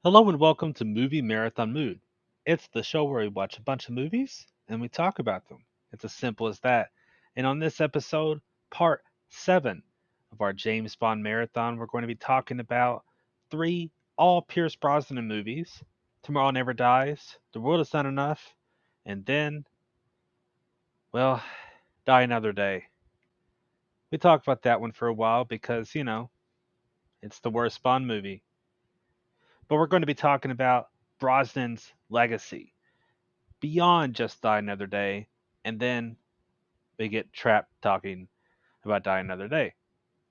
Hello and welcome to Movie Marathon Mood. It's the show where we watch a bunch of movies and we talk about them. It's as simple as that. And on this episode, part 7 of our James Bond marathon, we're going to be talking about three all Pierce Brosnan movies: Tomorrow Never Dies, The World Is Not Enough, and then, well, Die Another Day. We talked about that one for a while because, it's the worst Bond movie. But we're going to be talking about Brosnan's legacy beyond just Die Another Day, and then we get trapped talking about Die Another Day.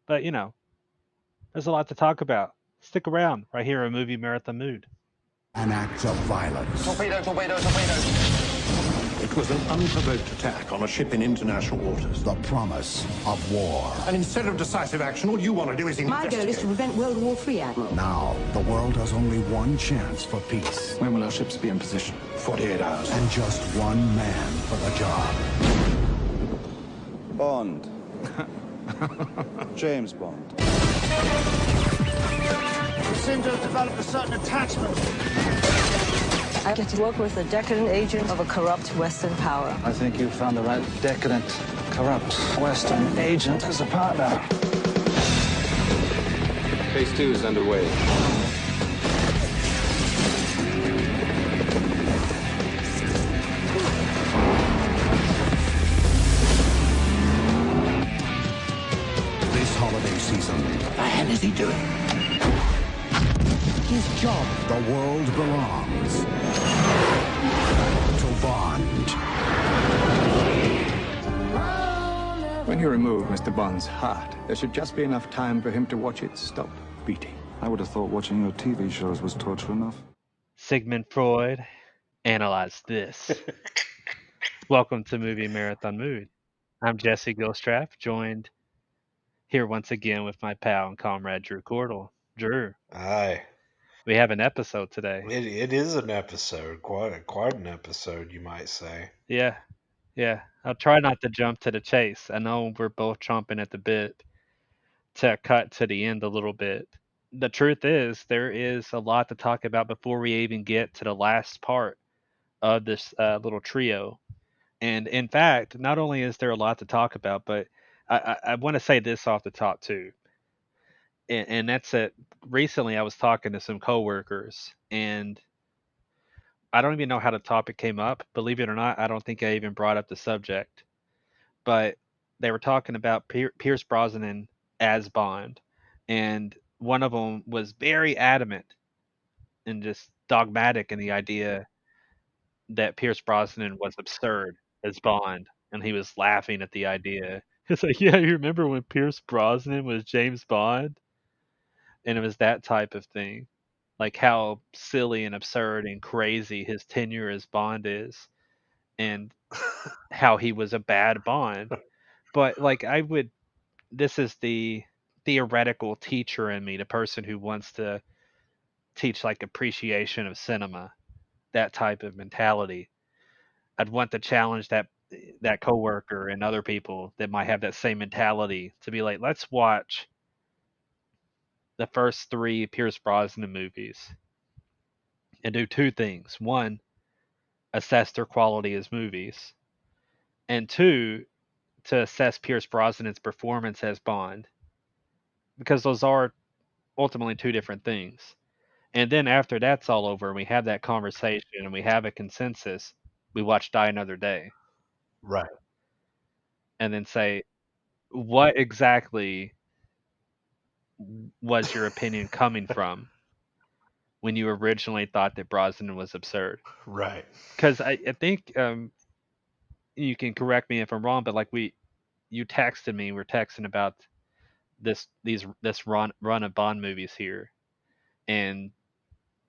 But there's a lot to talk about. Stick around right here in Movie Marathon Mood. An act of violence. Torpedo, torpedo, torpedo. It was an unprovoked attack on a ship in international waters. The promise of war. And instead of decisive action, all you want to do is My goal is to prevent World War III, Admiral. Now, the world has only one chance for peace. When will our ships be in position? 48 hours. And just one man for the job. Bond. James Bond. You seem to have developed a certain attachment. I get to work with a decadent agent of a corrupt Western power. I think you found the right decadent, corrupt Western agent as a partner. Phase 2 is underway. This holiday season, The hell is he doing? His job. the world belongs to Bond. When you remove Mr. Bond's heart, there should just be enough time for him to watch it stop beating. I would have thought watching your TV shows was torture enough. Sigmund Freud, analyze this. Welcome to Movie Marathon Mood. I'm Jesse Gilstrap, joined here once again with my pal and comrade Drew Cordell. Drew, Aye, we have an episode today. it is an episode, quite an episode, you might say. Yeah, yeah. I'll try not to jump to the chase. I know we're both chomping at the bit to cut to the end a little bit. The truth is, there is a lot to talk about before we even get to the last part of this little trio. And in fact, not only is there a lot to talk about, but I want to say this off the top too. And that's that recently I was talking to some coworkers, and I don't even know how the topic came up. Believe it or not, I don't think I even brought up the subject. But they were talking about Pierce Brosnan as Bond, and one of them was very adamant and just dogmatic in the idea that Pierce Brosnan was absurd as Bond, and he was laughing at the idea. It's like, yeah, you remember when Pierce Brosnan was James Bond, and it was that type of thing, like how silly and absurd and crazy his tenure as Bond is, and how he was a bad Bond. But like I would this is the theoretical teacher in me, the person who wants to teach like appreciation of cinema, that type of mentality. I'd want to challenge that coworker and other people that might have that same mentality to be like, let's watch the first three Pierce Brosnan movies and do two things. One, assess their quality as movies, and two, to assess Pierce Brosnan's performance as Bond, because those are ultimately two different things. And then after that's all over, and we have that conversation and we have a consensus, we watch Die Another Day, Right. and then say, what exactly was your opinion coming from when you originally thought that Brosnan was absurd? Right. Because I think you can correct me if I'm wrong, but like you texted me, we're texting about this run of Bond movies here, and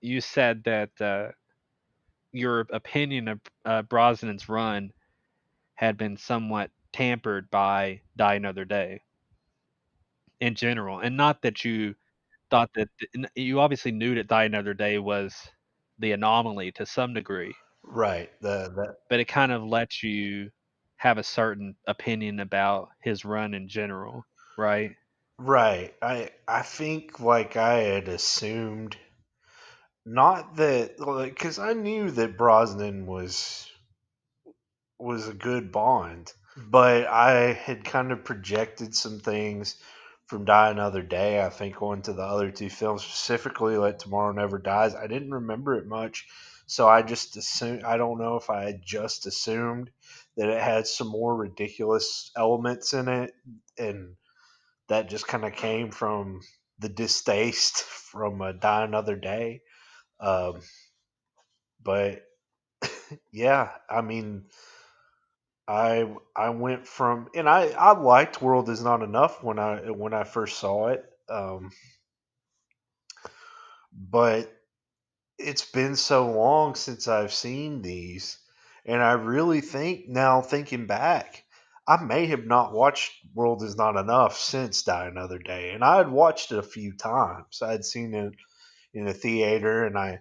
you said that your opinion of Brosnan's run had been somewhat tampered by Die Another Day in general, and not that you thought that you obviously knew that Die Another Day was the anomaly to some degree, Right. The but it kind of lets you have a certain opinion about his run in general, right? right. I think like I had assumed Not that, because I knew that Brosnan was a good Bond, but I had kind of projected some things from Die Another Day, I think, onto the other two films, specifically like Tomorrow Never Dies. I didn't remember it much, so I just assumed, I don't know if I had just assumed that it had some more ridiculous elements in it, and that just kind of came from the distaste from Die Another Day. Um, but yeah, I mean, I went from, and I liked World Is Not Enough when I first saw it, but it's been so long since I've seen these, and I really think now thinking back, I may have not watched World Is Not Enough since Die Another Day, and I had watched it a few times. I had seen it in a theater, and I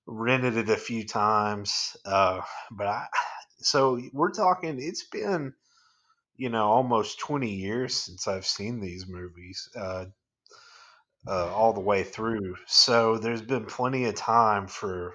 rented it a few times, but I so we're talking. It's been almost 20 years since I've seen these movies all the way through. So there's been plenty of time for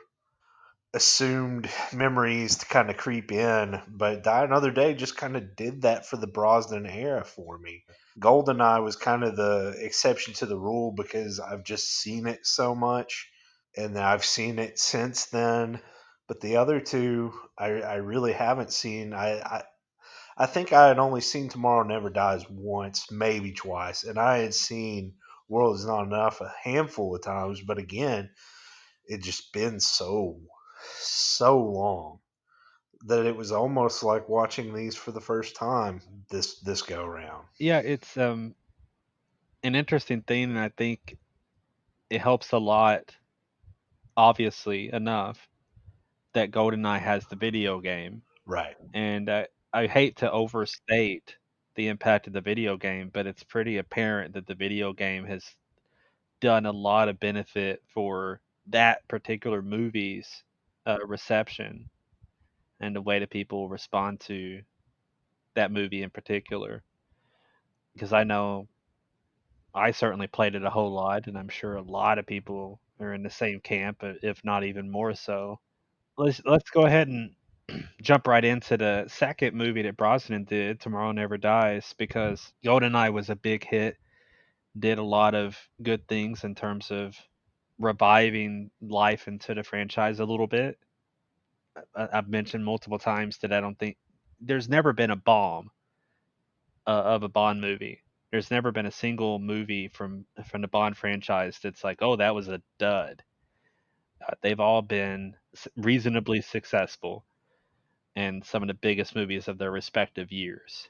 assumed memories to kind of creep in. But Die Another Day just kind of did that for the Brosnan era for me. Goldeneye was kind of the exception to the rule because I've just seen it so much and I've seen it since then. But the other two, I really haven't seen. I think I had only seen Tomorrow Never Dies once, maybe twice, and I had seen World Is Not Enough a handful of times, but again, it just been so long that it was almost like watching these for the first time this go around. Yeah, it's an interesting thing, and I think it helps a lot. Obviously enough that GoldenEye has the video game, Right. and I hate to overstate the impact of the video game, but it's pretty apparent that the video game has done a lot of benefit for that particular movie's reception and the way that people respond to that movie in particular. Because I know I certainly played it a whole lot, and I'm sure a lot of people are in the same camp, if not even more so. Let's go ahead and jump right into the second movie that Brosnan did, Tomorrow Never Dies, because GoldenEye was a big hit, did a lot of good things in terms of reviving life into the franchise a little bit. I've mentioned multiple times that I don't think there's never been a bomb of a Bond movie. There's never been a single movie from the Bond franchise that's like, oh, that was a dud. They've all been reasonably successful and some of the biggest movies of their respective years.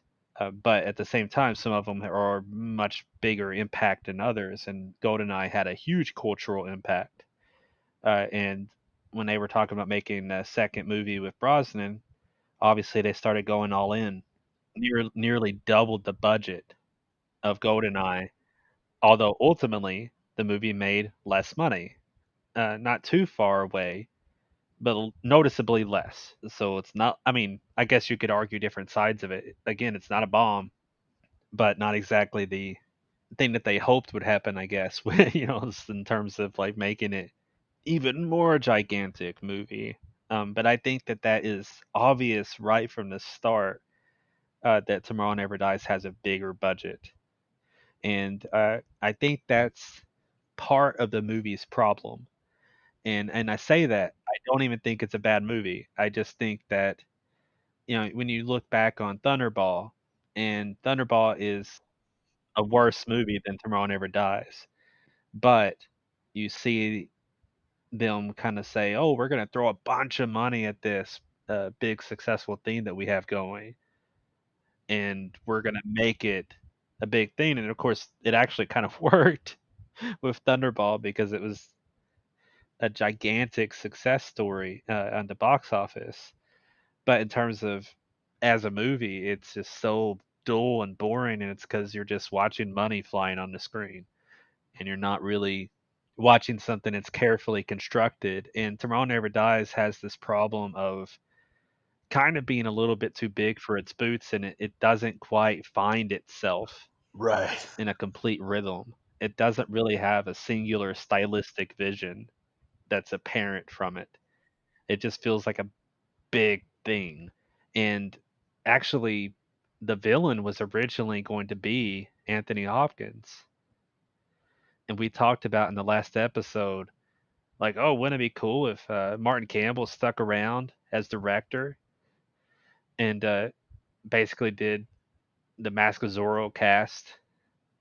But at the same time, some of them are much bigger impact than others, and GoldenEye had a huge cultural impact. And when they were talking about making a second movie with Brosnan, obviously they started going all in, nearly doubled the budget of GoldenEye, although ultimately the movie made less money. Not too far away, but noticeably less. So it's not. I mean, I guess you could argue different sides of it. Again, it's not a bomb, but not exactly the thing that they hoped would happen. I guess, in terms of like making it even more gigantic movie. But I think that that is obvious right from the start that Tomorrow Never Dies has a bigger budget, and I think that's part of the movie's problem. And I say that I don't even think it's a bad movie. I just think that when you look back on Thunderball, and Thunderball is a worse movie than Tomorrow Never Dies, but you see them kind of say, "Oh, we're going to throw a bunch of money at this big successful thing that we have going, and we're going to make it a big thing." And of course, it actually kind of worked with Thunderball because it was a gigantic success story on the box office. But in terms of as a movie, it's just so dull and boring, and it's because you're just watching money flying on the screen, and you're not really watching something that's carefully constructed. And Tomorrow Never Dies has this problem of kind of being a little bit too big for its boots, and it doesn't quite find itself Right. in a complete rhythm. It doesn't really have a singular stylistic vision. that's apparent from it. It just feels like a big thing. And actually, the villain was originally going to be Anthony Hopkins. And we talked about in the last episode, like, oh, wouldn't it be cool if Martin Campbell stuck around as director and basically did the Mask of Zorro cast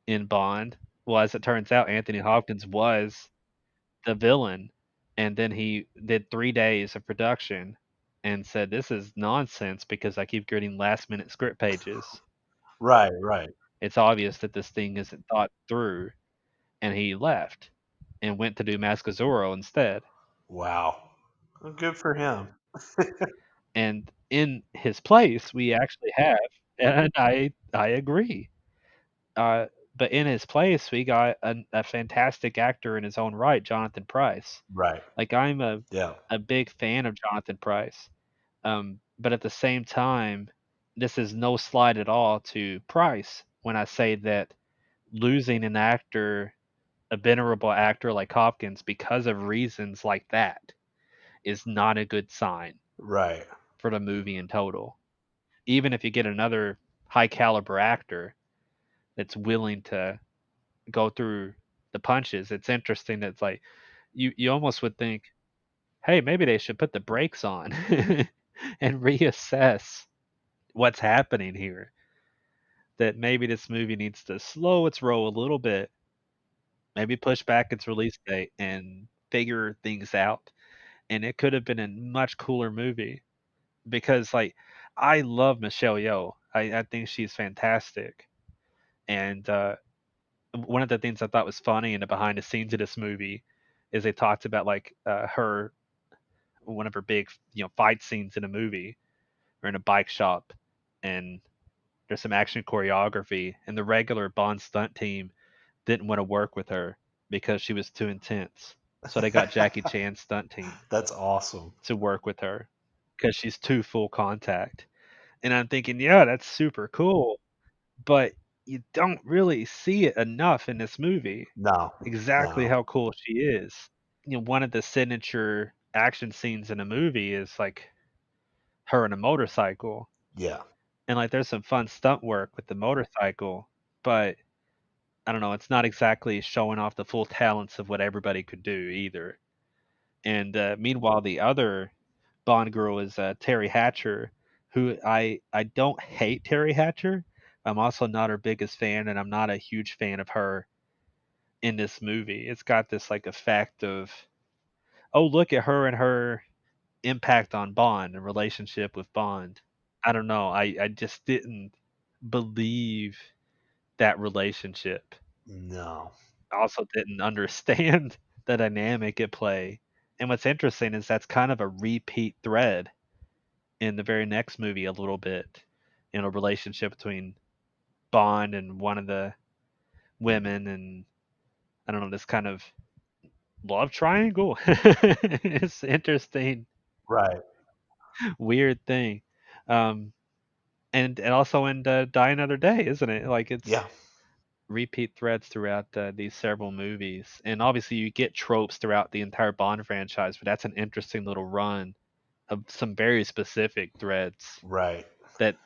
in Bond? Well, as it turns out, Anthony Hopkins was the villain, and then he did 3 days of production and said, "This is nonsense because I keep getting last minute script pages. Right, right. It's obvious that this thing isn't thought through," and he left and went to do Mask of Zorro instead. Wow. Well, good for him. And in his place, we actually have, and I agree. Uh, but in his place, we got a fantastic actor in his own right, Jonathan Pryce. Right. Like I'm Yeah. a big fan of Jonathan Pryce. But at the same time, this is no slight at all to Price when I say that losing an actor, a venerable actor like Hopkins, because of reasons like that, is not a good sign Right. for the movie in total. Even if you get another high caliber actor that's willing to go through the punches, it's interesting that it's like you almost would think, hey, maybe they should put the brakes on and reassess what's happening here. That maybe this movie needs to slow its roll a little bit, maybe push back its release date and figure things out. And it could have been a much cooler movie because, like, I love Michelle Yeoh. I think she's fantastic. And one of the things I thought was funny in the behind the scenes of this movie is they talked about like her one of her big fight scenes in a movie or in a bike shop, and there's some action choreography, and the regular Bond stunt team didn't want to work with her because she was too intense. So they got Jackie Chan's stunt team That's awesome. to work with her because she's too full contact. And I'm thinking, yeah, that's super cool, but you don't really see it enough in this movie. No. Exactly No. how cool she is. One of the signature action scenes in a movie is like her on a motorcycle. Yeah. And like there's some fun stunt work with the motorcycle, but I don't know, it's not exactly showing off the full talents of what everybody could do either. And meanwhile, the other Bond girl is Terry Hatcher, who I don't hate Terry Hatcher. I'm also not her biggest fan, and I'm not a huge fan of her in this movie. It's got this like effect of, oh, look at her and her impact on Bond and relationship with Bond. I don't know. I just didn't believe that relationship. No. I also didn't understand the dynamic at play. And what's interesting is that's kind of a repeat thread in the very next movie a little bit. A relationship between Bond and one of the women, and I don't know, this kind of love triangle. It's interesting, Right. weird thing. Um, and also in Die Another Day, isn't it? Like it's Yeah. repeat threads throughout these several movies, and obviously you get tropes throughout the entire Bond franchise, but that's an interesting little run of some very specific threads Right. that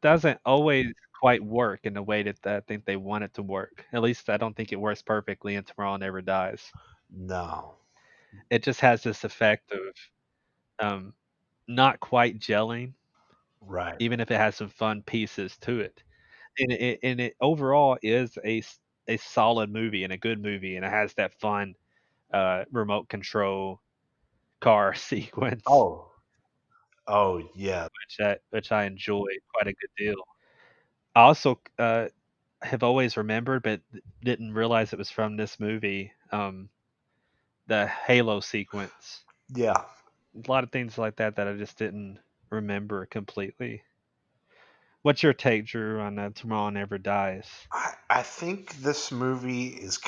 doesn't always quite work in the way that I think they want it to work. At least I don't think it works perfectly in Tomorrow Never Dies. No. It just has this effect of um, not quite gelling, Right. even if it has some fun pieces to it. And it overall is a solid movie and a good movie, and it has that fun remote control car sequence, Oh. Oh, yeah. which I enjoy quite a good deal. I also have always remembered, but didn't realize it was from this movie. The Halo sequence. Yeah. A lot of things like that I just didn't remember completely. What's your take, Drew, on Tomorrow Never Dies? I think this movie is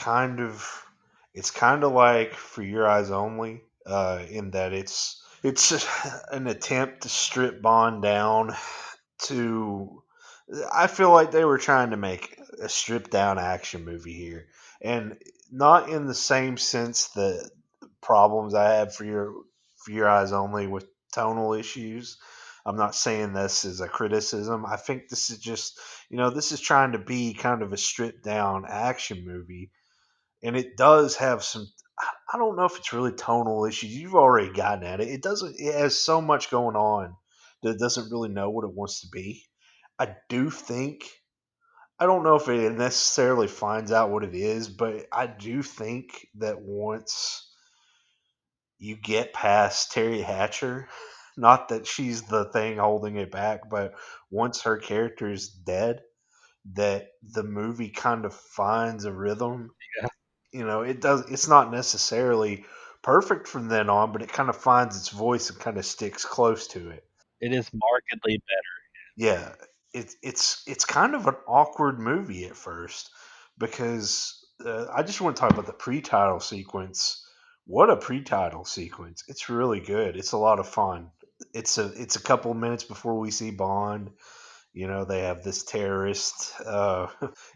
it's kind of like For Your Eyes Only, in that it's just an attempt to strip Bond down to. I feel like they were trying to make a stripped down action movie here, and not in the same sense that problems I have for your eyes only with tonal issues. I'm not saying this as a criticism. I think this is just, this is trying to be kind of a stripped down action movie, and it does have some. I don't know if it's really tonal issues. You've already gotten at it. It doesn't. It has so much going on that it doesn't really know what it wants to be. I do think. I don't know if it necessarily finds out what it is, but I do think that once you get past Terry Hatcher, not that she's the thing holding it back, but once her character is dead, that the movie kind of finds a rhythm. Yeah. It does. It's not necessarily perfect from then on, but it kind of finds its voice and kind of sticks close to it. It is markedly Yeah, it's kind of an awkward movie at first because I just want to talk about the pre-title sequence. What a pre-title sequence! It's really good. It's a lot of fun. It's a couple minutes before we see Bond. They have this terrorist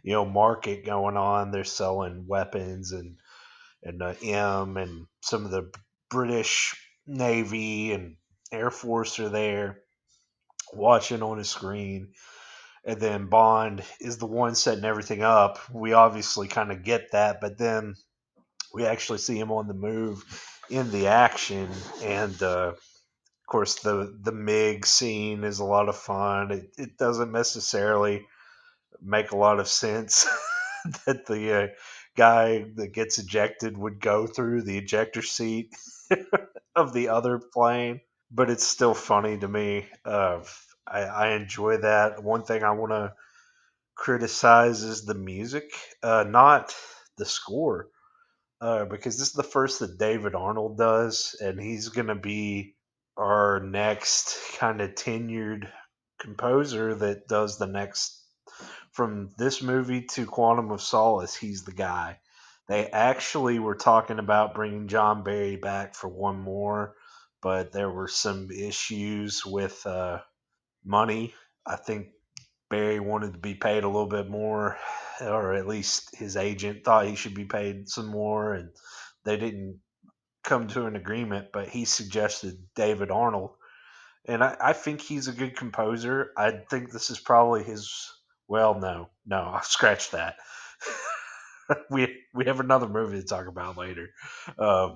market going on. They're selling weapons and and some of the British Navy and Air Force are there watching on a screen, and then Bond is the one setting everything up. We obviously kind of get that, but then we actually see him on the move in the action, and of course the MiG scene is a lot of fun. It doesn't necessarily make a lot of sense that the guy that gets ejected would go through the ejector seat of the other plane, but it's still funny to me. I enjoy that. One thing I want to criticize is the music, not the score, because this is the first that David Arnold does, and he's going to be our next kind of tenured composer that does the next from this movie to Quantum of Solace. He's the guy. They actually were talking about bringing John Barry back for one more, but there were some issues with money. I think Barry wanted to be paid a little bit more, or at least his agent thought he should be paid some more, and they didn't come to an agreement. But he suggested David Arnold, and I think he's a good composer. I think this is probably his. Well, no, I'll scratch that. We have another movie to talk about later. I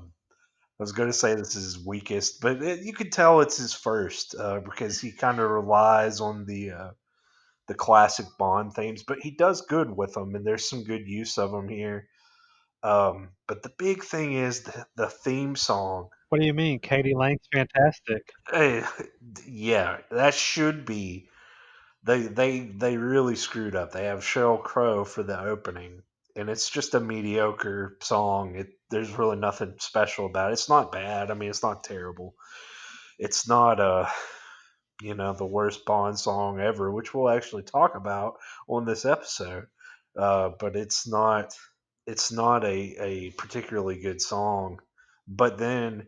was going to say this is his weakest, but you could tell it's his first because he kind of relies on the classic Bond themes, but he does good with them, and there's some good use of them here. But the big thing is the theme song. What do you mean? Katie Lang's fantastic. Eh, yeah, that should be. They really screwed up. They have Sheryl Crow for the opening, and it's just a mediocre song. There's really nothing special about it. It's not bad. I mean, it's not terrible. It's not the worst Bond song ever, which we'll actually talk about on this episode. But it's not a particularly good song. But then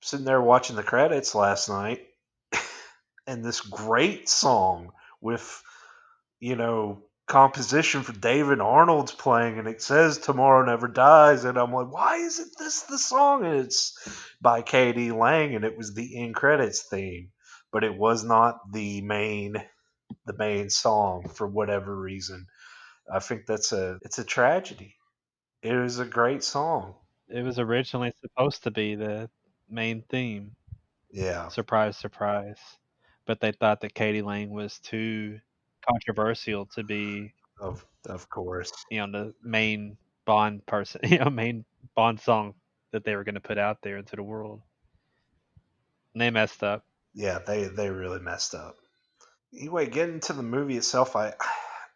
sitting there watching the credits last night, and this great song with composition for David Arnold's playing, and it says "Tomorrow Never Dies," and I'm like, why isn't this the song? And it's by Katie Lang, and it was the end credits theme, but it was not the main song for whatever reason. I think it's a tragedy. It was a great song. It was originally supposed to be the main theme. Yeah, Surprise, surprise. But they thought that Katie Lang was too controversial to be, of course. the main Bond person, main Bond song that they were going to put out there into the world. And they messed up. Yeah, they really messed up. Anyway, getting to the movie itself, like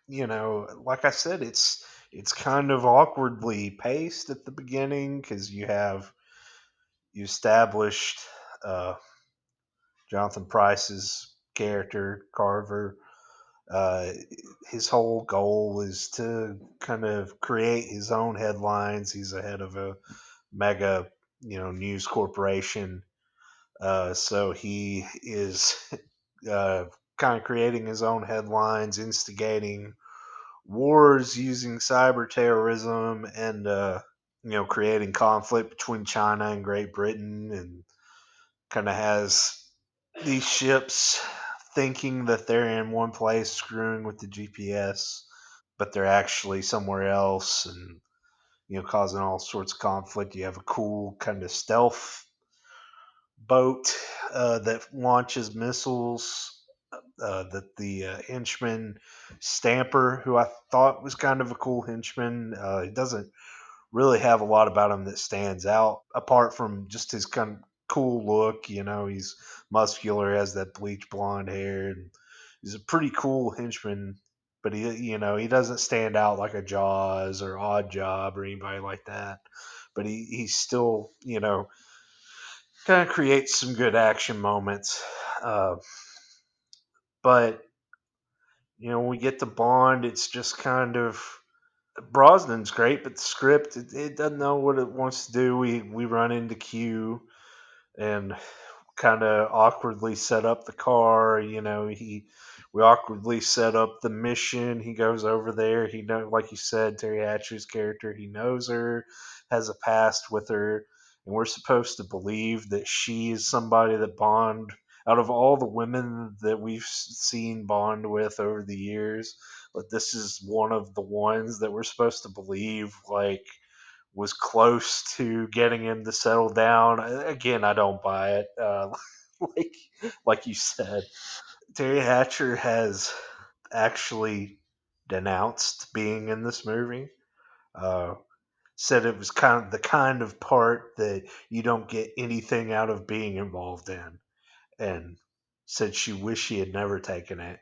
I said, it's kind of awkwardly paced at the beginning because you established uh, Jonathan Pryce's character Carver. Uh, his whole goal is to kind of create his own headlines. He's the head of a mega, news corporation. So he is kind of creating his own headlines, instigating wars using cyber terrorism, and creating conflict between China and Great Britain, and kind of has these ships thinking that they're in one place screwing with the GPS, but they're actually somewhere else, and causing all sorts of conflict. You have a cool kind of stealth boat that launches missiles. That the henchman Stamper, who I thought was kind of a cool henchman, he doesn't really have a lot about him that stands out apart from just his kind of cool look. He's muscular, has that bleach blonde hair, and he's a pretty cool henchman. But he doesn't stand out like a Jaws or Odd Job or anybody like that. But he's still, kind of creates some good action moments. Uh, but when we get to Bond, it's just kind of Brosnan's great, but the script it doesn't know what it wants to do. We run into Q and kind of awkwardly set up the car. We awkwardly set up the mission. He goes over there. He know, like you said, Terry Hatcher's character. He knows her, has a past with her, and we're supposed to believe that she is somebody that Bond. Out of all the women that we've seen Bond with over the years, but this is one of the ones that we're supposed to believe like was close to getting him to settle down. Again, I don't buy it. Like like you said, Terry Hatcher has actually denounced being in this movie. Uh, Said it was kind of the kind of part that you don't get anything out of being involved in, and said she wished she had never taken it.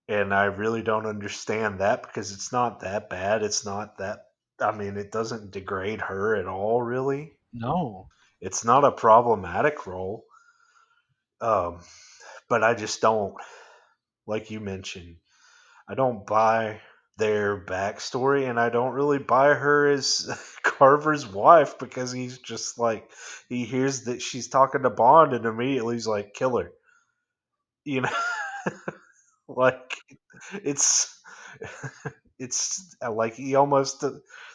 And I really don't understand that because it's not that bad. It's not that. I mean, it doesn't degrade her at all, really. No. It's not a problematic role. Um, but I just don't, like you mentioned, I don't buy their backstory, and I don't really buy her as Carver's wife because he's just like, he hears that she's talking to Bond, and immediately he's like, kill her. You know, like it's it's like he almost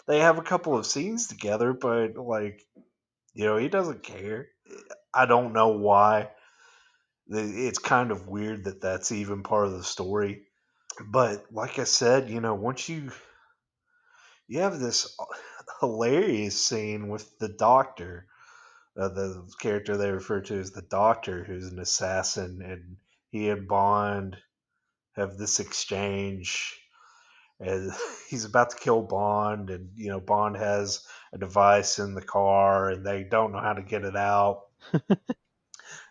they have a couple of scenes together, but like he doesn't care. I don't know why. It's kind of weird that that's even part of the story. But like I said, once you have this hilarious scene with the doctor, the character they refer to as the doctor, who's an assassin, and he and Bond have this exchange. And he's about to kill Bond, and Bond has a device in the car, and they don't know how to get it out,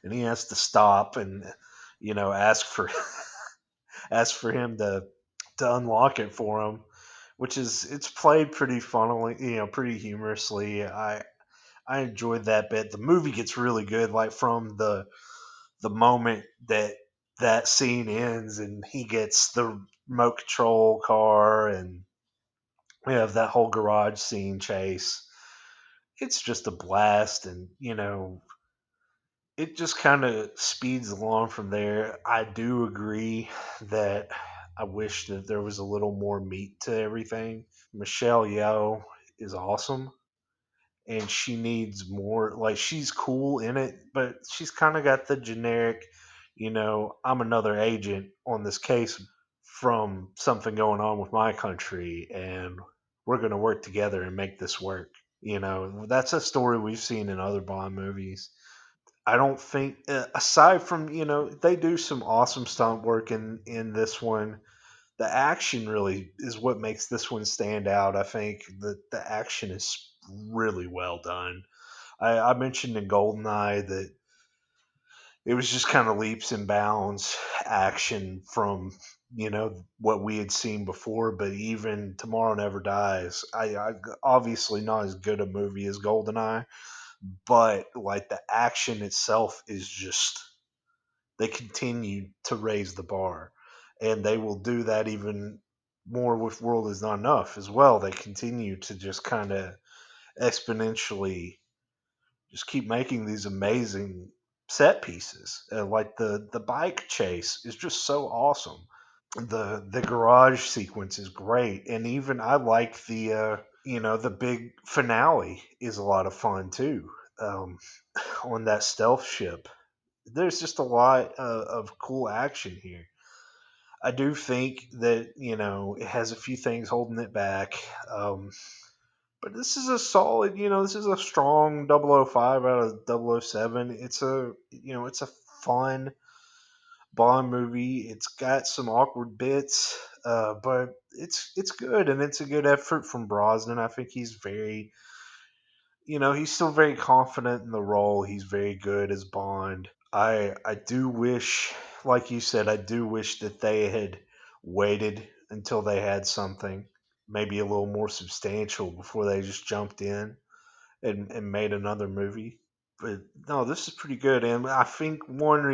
and he has to stop and ask for ask for him to unlock it for him, which is it's played pretty funnily, pretty humorously. I enjoyed that bit. The movie gets really good, like from the moment that that scene ends and he gets the remote control car, and we have that whole garage scene chase. It's just a blast, and it just kind of speeds along from there. I do agree that I wish that there was a little more meat to everything. Michelle Yeoh is awesome, and she needs more. Like, she's cool in it, but she's kind of got the generic, I'm another agent on this case from something going on with my country, and we're going to work together and make this work. That's a story we've seen in other Bond movies. I don't think, aside from they do some awesome stunt work in this one. The action really is what makes this one stand out. I think that the action is really well done. I mentioned in Goldeneye that it was just kind of leaps and bounds action from what we had seen before. But even Tomorrow Never Dies, I obviously not as good a movie as Goldeneye, but like the action itself is just they continue to raise the bar, and they will do that even more with World Is Not Enough as well. They continue to just kind of exponentially just keep making these amazing set pieces. Like the bike chase is just so awesome. The garage sequence is great, and even I like the big finale is a lot of fun too. Um, on that stealth ship, there's just a lot of cool action here. I do think that it has a few things holding it back. But this is a solid, this is a strong 005 out of 007. It's a fun Bond movie. It's got some awkward bits, but it's good, and it's a good effort from Brosnan. I think he's he's still very confident in the role. He's very good as Bond. I do wish, like you said, I do wish that they had waited until they had something maybe a little more substantial before they just jumped in and made another movie. But no, this is pretty good. And I think one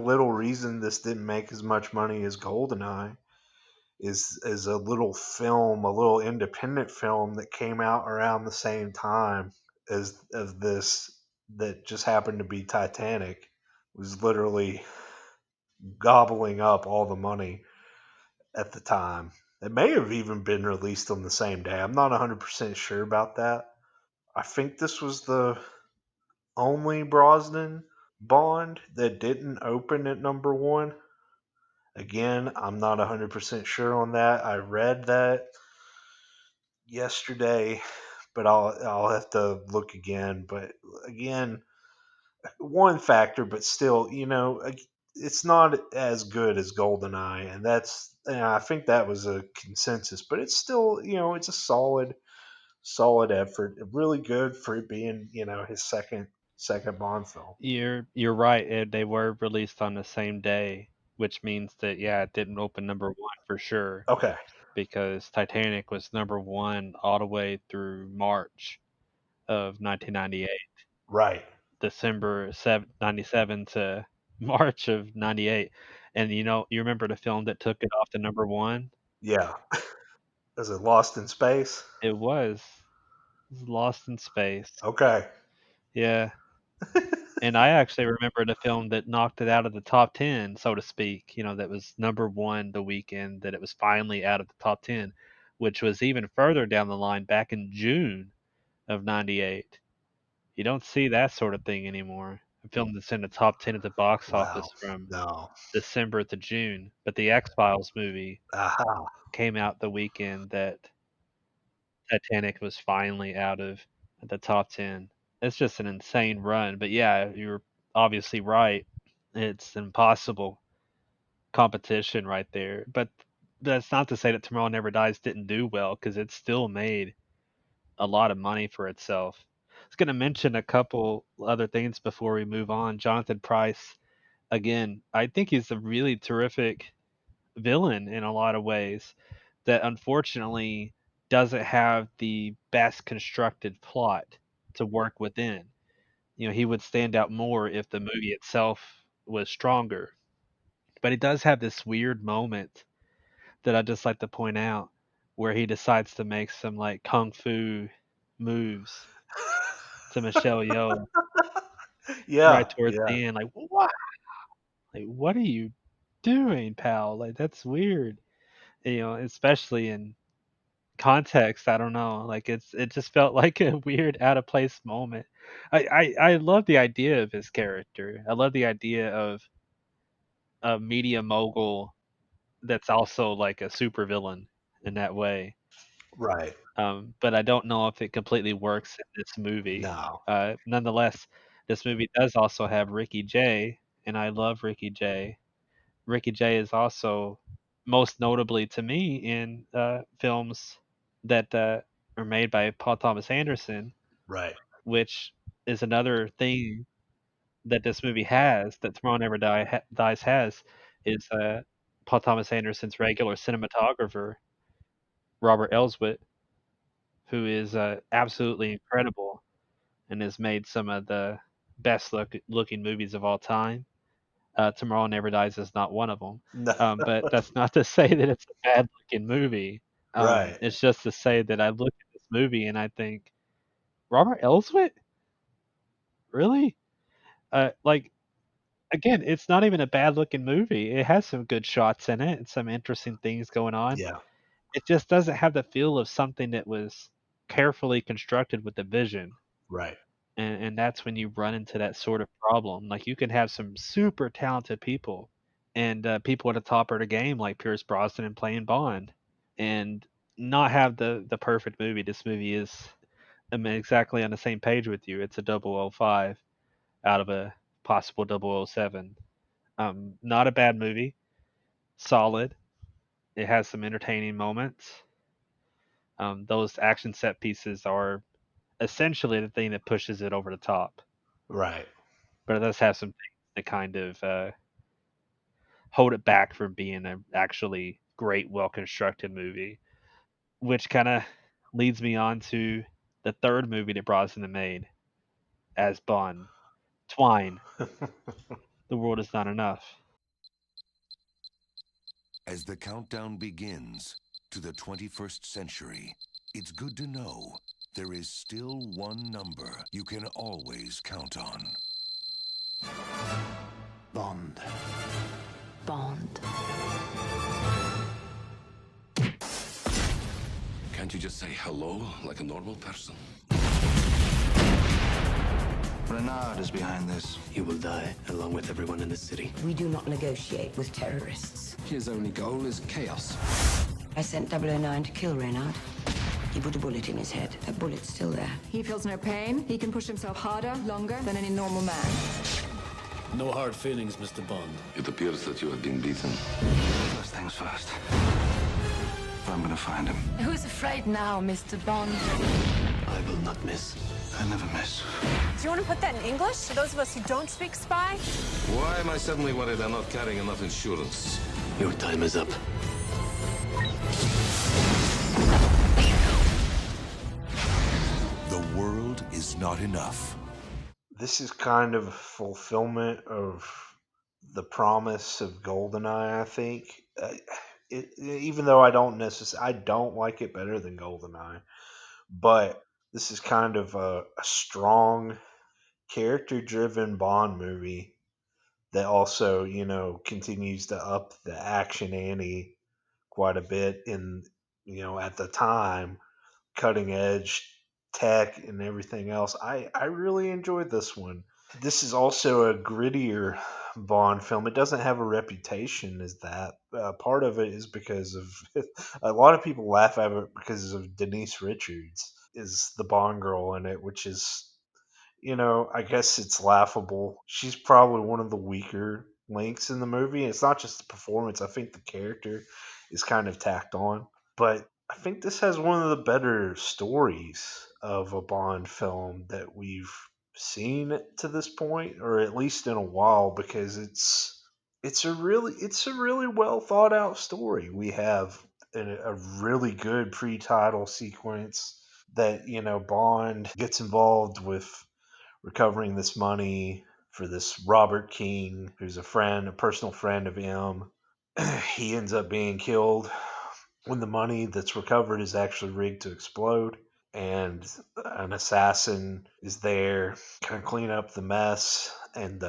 little reason this didn't make as much money as Goldeneye is a little film, a little independent film that came out around the same time as of this that just happened to be Titanic. Was literally gobbling up all the money at the time. It may have even been released on the same day. I'm not 100% sure about that. I think this was the only Brosnan Bond that didn't open at number one. Again, I'm not 100% sure on that. I read that yesterday, but I'll have to look again. But again, one factor, but still, it's not as good as Goldeneye, and I think that was a consensus. But it's still, it's a solid effort. Really good for it being, his second Bond film. You're right. They were released on the same day, which means that yeah, it didn't open number one for sure Okay, because Titanic was number one all the way through March of 1998, right, December 97 to March of 98. And you remember the film that took it off to number one? yeah. Is it Lost in Space? It was Lost in Space. Okay, Yeah. And I actually remember the film that knocked it out of the top 10, so to speak, that was number one the weekend that it was finally out of the top 10, which was even further down the line back in June of 98. You don't see that sort of thing anymore. A film that's in the top 10 at the box wow, office from no, December to June. But the X Files movie aha, came out the weekend that Titanic was finally out of the top 10. It's just an insane run. But yeah, you're obviously right. It's impossible competition right there. But that's not to say that Tomorrow Never Dies didn't do well because it still made a lot of money for itself. I was going to mention a couple other things before we move on. Jonathan Price, again, I think he's a really terrific villain in a lot of ways that unfortunately doesn't have the best constructed plot to work within. He would stand out more if the movie itself was stronger. But he does have this weird moment that I just like to point out where he decides to make some like kung fu moves to Michelle Yeoh right yeah, towards yeah, the end. Like, what? Like, what are you doing, pal? Like, that's weird. Especially in context. I don't know. Like, it just felt like a weird, out of place moment. I love the idea of his character. I love the idea of a media mogul that's also like a supervillain in that way. right, But I don't know if it completely works in this movie. no, Nonetheless, this movie does also have Ricky Jay, and I love Ricky Jay. Ricky Jay is also most notably to me in films that are made by Paul Thomas Anderson, right, which is another thing that this movie has that Tomorrow Never Dies has is Paul Thomas Anderson's regular cinematographer Robert Elswit, who is absolutely incredible and has made some of the best looking movies of all time. Tomorrow Never Dies is not one of them, no, but that's not to say that it's a bad looking movie. right, It's just to say that I look at this movie and I think Robert Elswit, really? Like again, it's not even a bad looking movie. It has some good shots in it and some interesting things going on. yeah, It just doesn't have the feel of something that was carefully constructed with the vision. Right. And that's when you run into that sort of problem. Like, you can have some super talented people and people at the top of the game, like Pierce Brosnan playing Bond, and not have the perfect movie. This movie is, I mean, exactly on the same page with you. It's a 005 out of a possible 007. Not a bad movie. Solid. It has some entertaining moments. Those action set pieces are essentially the thing that pushes it over the top. Right. But it does have some things that kind of hold it back from being an actually great, well constructed movie. Which kind of leads me on to the third movie that Brosnan made as Bond, Twine. The World Is Not Enough. As the countdown begins to the 21st century, it's good to know there is still one number you can always count on. Bond. Bond. Can't you just say hello like a normal person? Renard is behind this. He will die along with everyone in the city. We do not negotiate with terrorists. His only goal is chaos. I sent 009 to kill Reynard. He put a bullet in his head. That bullet's still there. He feels no pain. He can push himself harder, longer than any normal man. No hard feelings, Mr. Bond. It appears that you have been beaten. First things first. I'm gonna find him. Who's afraid now, Mr. Bond? I will not miss. I never miss. Do you want to put that in English for those of us who don't speak spy? Why am I suddenly worried I'm not carrying enough insurance? Your time is up. The world is not enough. This is kind of a fulfillment of the promise of Goldeneye, I think. Even though I don't like it better than Goldeneye, but this is kind of a strong, character-driven Bond movie that also, continues to up the action ante quite a bit in, at the time, cutting edge tech and everything else. I really enjoyed this one. This is also a grittier Bond film. It doesn't have a reputation as that. Part of it is because of a lot of people laugh at it because of Denise Richards is the Bond girl in it, which is, I guess it's laughable. She's probably one of the weaker links in the movie. It's not just the performance. I think the character is kind of tacked on. But I think this has one of the better stories of a Bond film that we've seen to this point, or at least in a while, because it's a really well thought out story. We have a really good pre-title sequence that Bond gets involved with recovering this money for this Robert King, who's a personal friend of M. He ends up being killed when the money that's recovered is actually rigged to explode, and an assassin is there kind of clean up the mess, and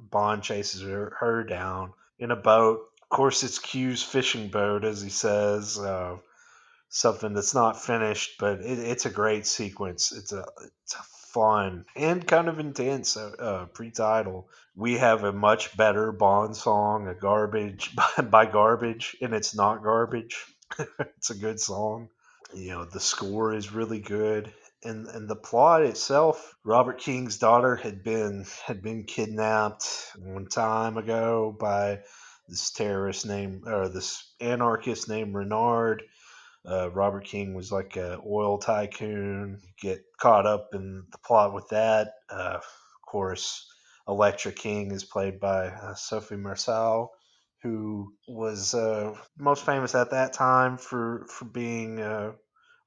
Bond chases her down in a boat. Of course, it's Q's fishing boat, as he says, something that's not finished, but it's a great sequence. It's a fun and kind of intense pre-title. We have a much better Bond song, a garbage by Garbage, and it's not garbage. It's a good song. The score is really good, and the plot itself. Robert King's daughter had been kidnapped one time ago by this this anarchist named Renard. Robert King was like a oil tycoon. Get caught up in the plot with that. Of course, Electra King is played by Sophie Marceau, who was most famous at that time for being,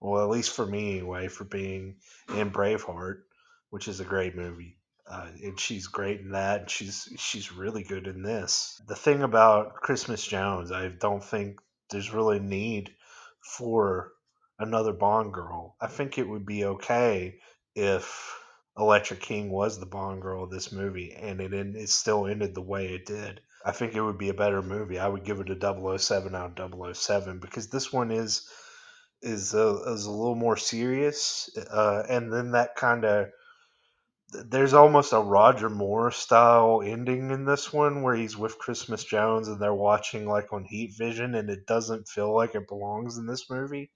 well, at least for me anyway, for being in Braveheart, which is a great movie. And she's great in that. And she's really good in this. The thing about Christmas Jones, I don't think there's really need for another Bond girl. I think it would be okay if Electra King was the Bond girl of this movie, and it still ended the way it did. I think it would be a better movie. I would give it a 007 out of 007, because this one is is a little more serious, and then that kind of there's almost a Roger Moore style ending in this one where he's with Christmas Jones and they're watching like on Heat Vision, and it doesn't feel like it belongs in this movie.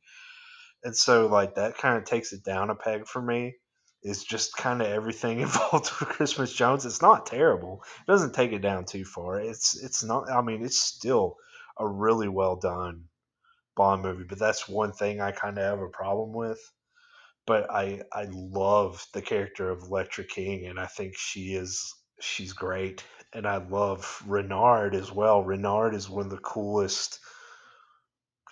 And so like that kind of takes it down a peg for me. Is just kind of everything involved with Christmas Jones. It's not terrible. It doesn't take it down too far. It's not. I mean, it's still a really well done Bond movie. But that's one thing I kind of have a problem with. But I love the character of Electra King, and I think she's great. And I love Renard as well. Renard is one of the coolest.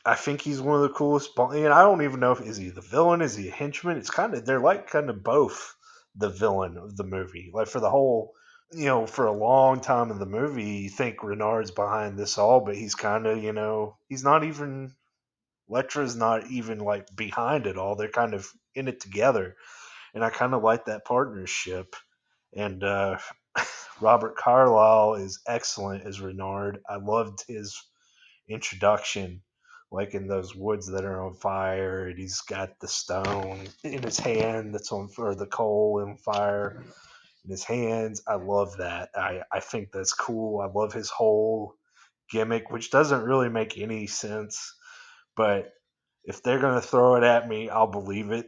I think he's one of the coolest. And I don't even know if is he the villain, is he a henchman? It's kind of they're like kind of both the villain of the movie. Like for the whole, for a long time in the movie, you think Renard's behind this all, but he's kind of, he's not even. Lectra's not even like behind it all. They're kind of in it together, and I kind of like that partnership. And Robert Carlyle is excellent as Renard. I loved his introduction, like in those woods that are on fire, and he's got the stone in his hand that's on, or the coal in fire in his hands. I love that. I think that's cool. I love his whole gimmick, which doesn't really make any sense, but if they're going to throw it at me, I'll believe it.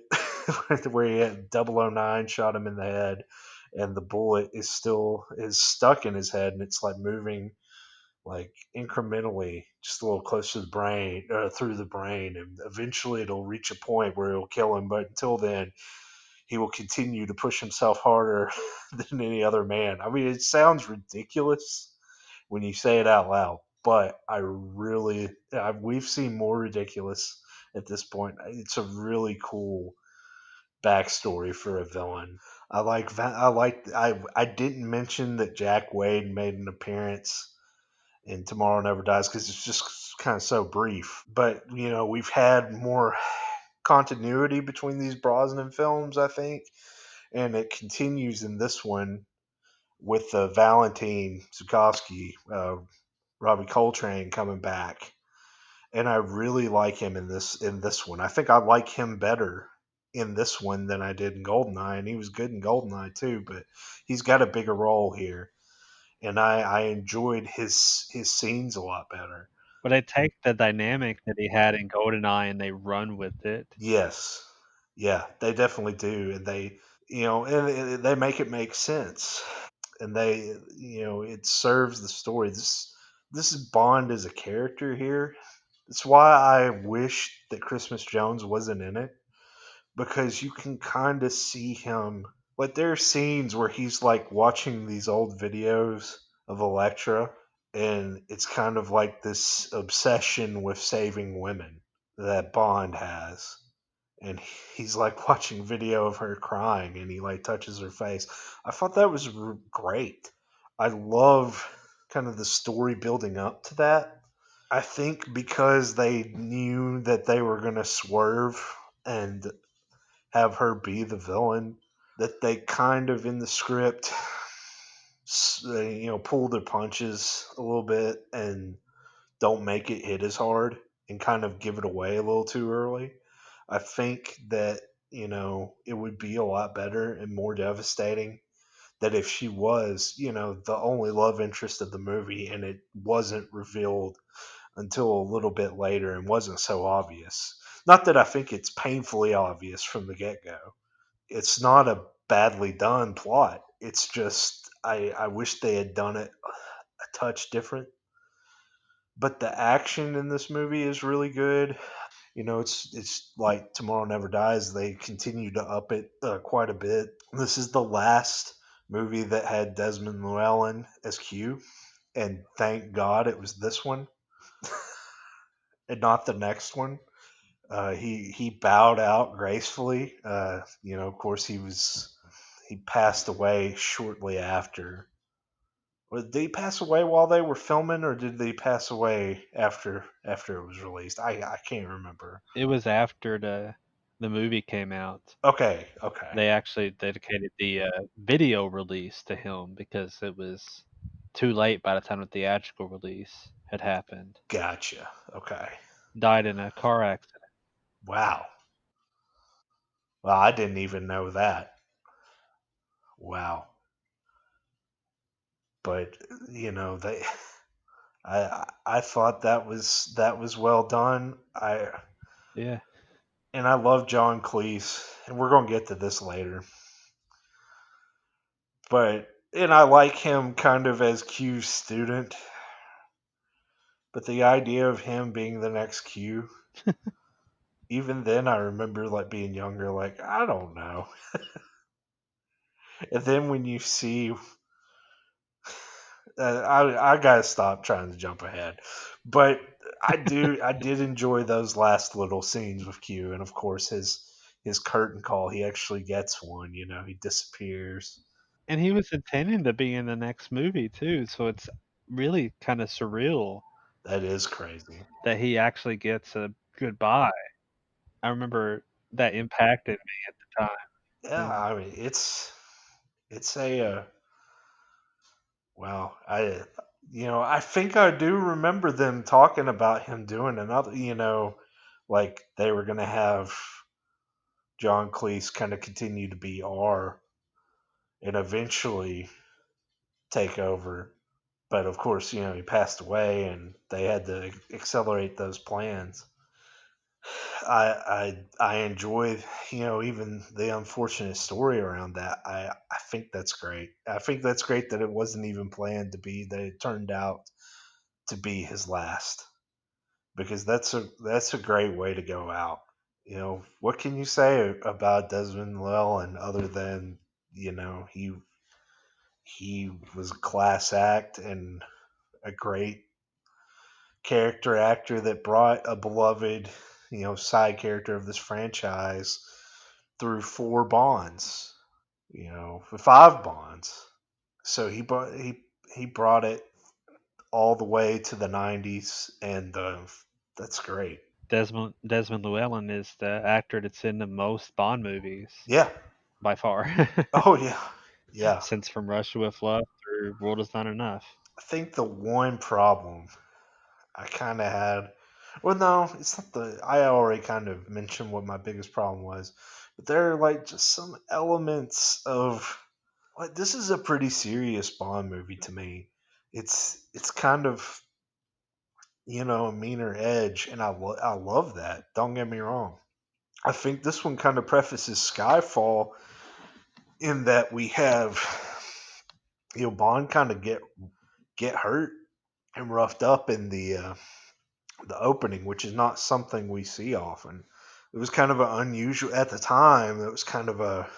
Where he had 009 shot him in the head, and the bullet is stuck in his head, and it's like moving like incrementally, just a little close to the brain, through the brain, and eventually it'll reach a point where it'll kill him. But until then, he will continue to push himself harder than any other man. I mean, it sounds ridiculous when you say it out loud, but we've seen more ridiculous at this point. It's a really cool backstory for a villain. I didn't mention that Jack Wade made an appearance in Tomorrow Never Dies because it's just kind of so brief. But we've had more continuity between these Brosnan films, I think, and it continues in this one with Valentine Zukovsky, Robbie Coltrane coming back, and I really like him in this one. I think I like him better in this one than I did in Goldeneye, and he was good in Goldeneye too, but he's got a bigger role here, and I enjoyed his scenes a lot better. But they take the dynamic that he had in Goldeneye and they run with it. Yes, yeah, they definitely do, and they make it make sense, and it serves the story. This is Bond as a character here. That's why I wish that Christmas Jones wasn't in it, because you can kind of see him. Like there are scenes where he's like watching these old videos of Elektra, and it's kind of like this obsession with saving women that Bond has. And he's like watching video of her crying, and he like touches her face. I thought that was great. I love kind of the story building up to that. I think because they knew that they were going to swerve and have her be the villain, that they kind of in the script, pull their punches a little bit and don't make it hit as hard and kind of give it away a little too early. I think that, it would be a lot better and more devastating that if she was, the only love interest of the movie and it wasn't revealed until a little bit later and wasn't so obvious. Not that I think it's painfully obvious from the get go. It's not a badly done plot. It's just I wish they had done it a touch different. But the action in this movie is really good. It's like Tomorrow Never Dies. They continue to up it quite a bit. This is the last movie that had Desmond Llewellyn as Q, and thank God it was this one and not the next one. He bowed out gracefully. Of course, he passed away shortly after. Did he pass away while they were filming, or did they pass away after it was released? I can't remember. It was after the movie came out. Okay, They actually dedicated the video release to him because it was too late by the time the theatrical release had happened. gotcha. Okay, Died in a car accident. Wow. Well, I didn't even know that. Wow. But they I thought that was well done. Yeah. I love John Cleese, and we're gonna get to this later. But I like him kind of as Q's student. But the idea of him being the next Q, even then I remember like being younger, like I don't know. And then when you see, I gotta stop trying to jump ahead, but I did enjoy those last little scenes with Q, and of course his curtain call. He actually gets one. He disappears. And he was intending to be in the next movie too, so it's really kind of surreal That is crazy. that he actually gets a goodbye. I remember that impacted me at the time. Yeah, Yeah. I mean it's a well, I think I do remember them talking about him doing another, like they were gonna have John Cleese kind of continue to be R and eventually take over. But of course, he passed away and they had to accelerate those plans. I enjoyed, even the unfortunate story around that. I think that's great. I think that's great that it wasn't even planned to be, that it turned out to be his last, because that's a great way to go out. What can you say about Desmond Llewellyn other than he was a class act and a great character actor that brought a beloved side character of this franchise through 4 Bonds, for 5 Bonds. So he brought it all the way to the 90s, and that's great. Desmond Llewellyn is the actor that's in the most Bond movies Yeah. by far. Oh yeah. Yeah. Since From Russia with Love through World Is Not Enough. I think the one problem I kind of had, well, no, it's not the. I already kind of mentioned what my biggest problem was, but there are like just some elements of, like, this is a pretty serious Bond movie to me. It's kind of a meaner edge, and I love that. Don't get me wrong. I think this one kind of prefaces Skyfall in that we have Bond kind of get hurt and roughed up in the opening, which is not something we see often. It was kind of an unusual at the time. It was kind of a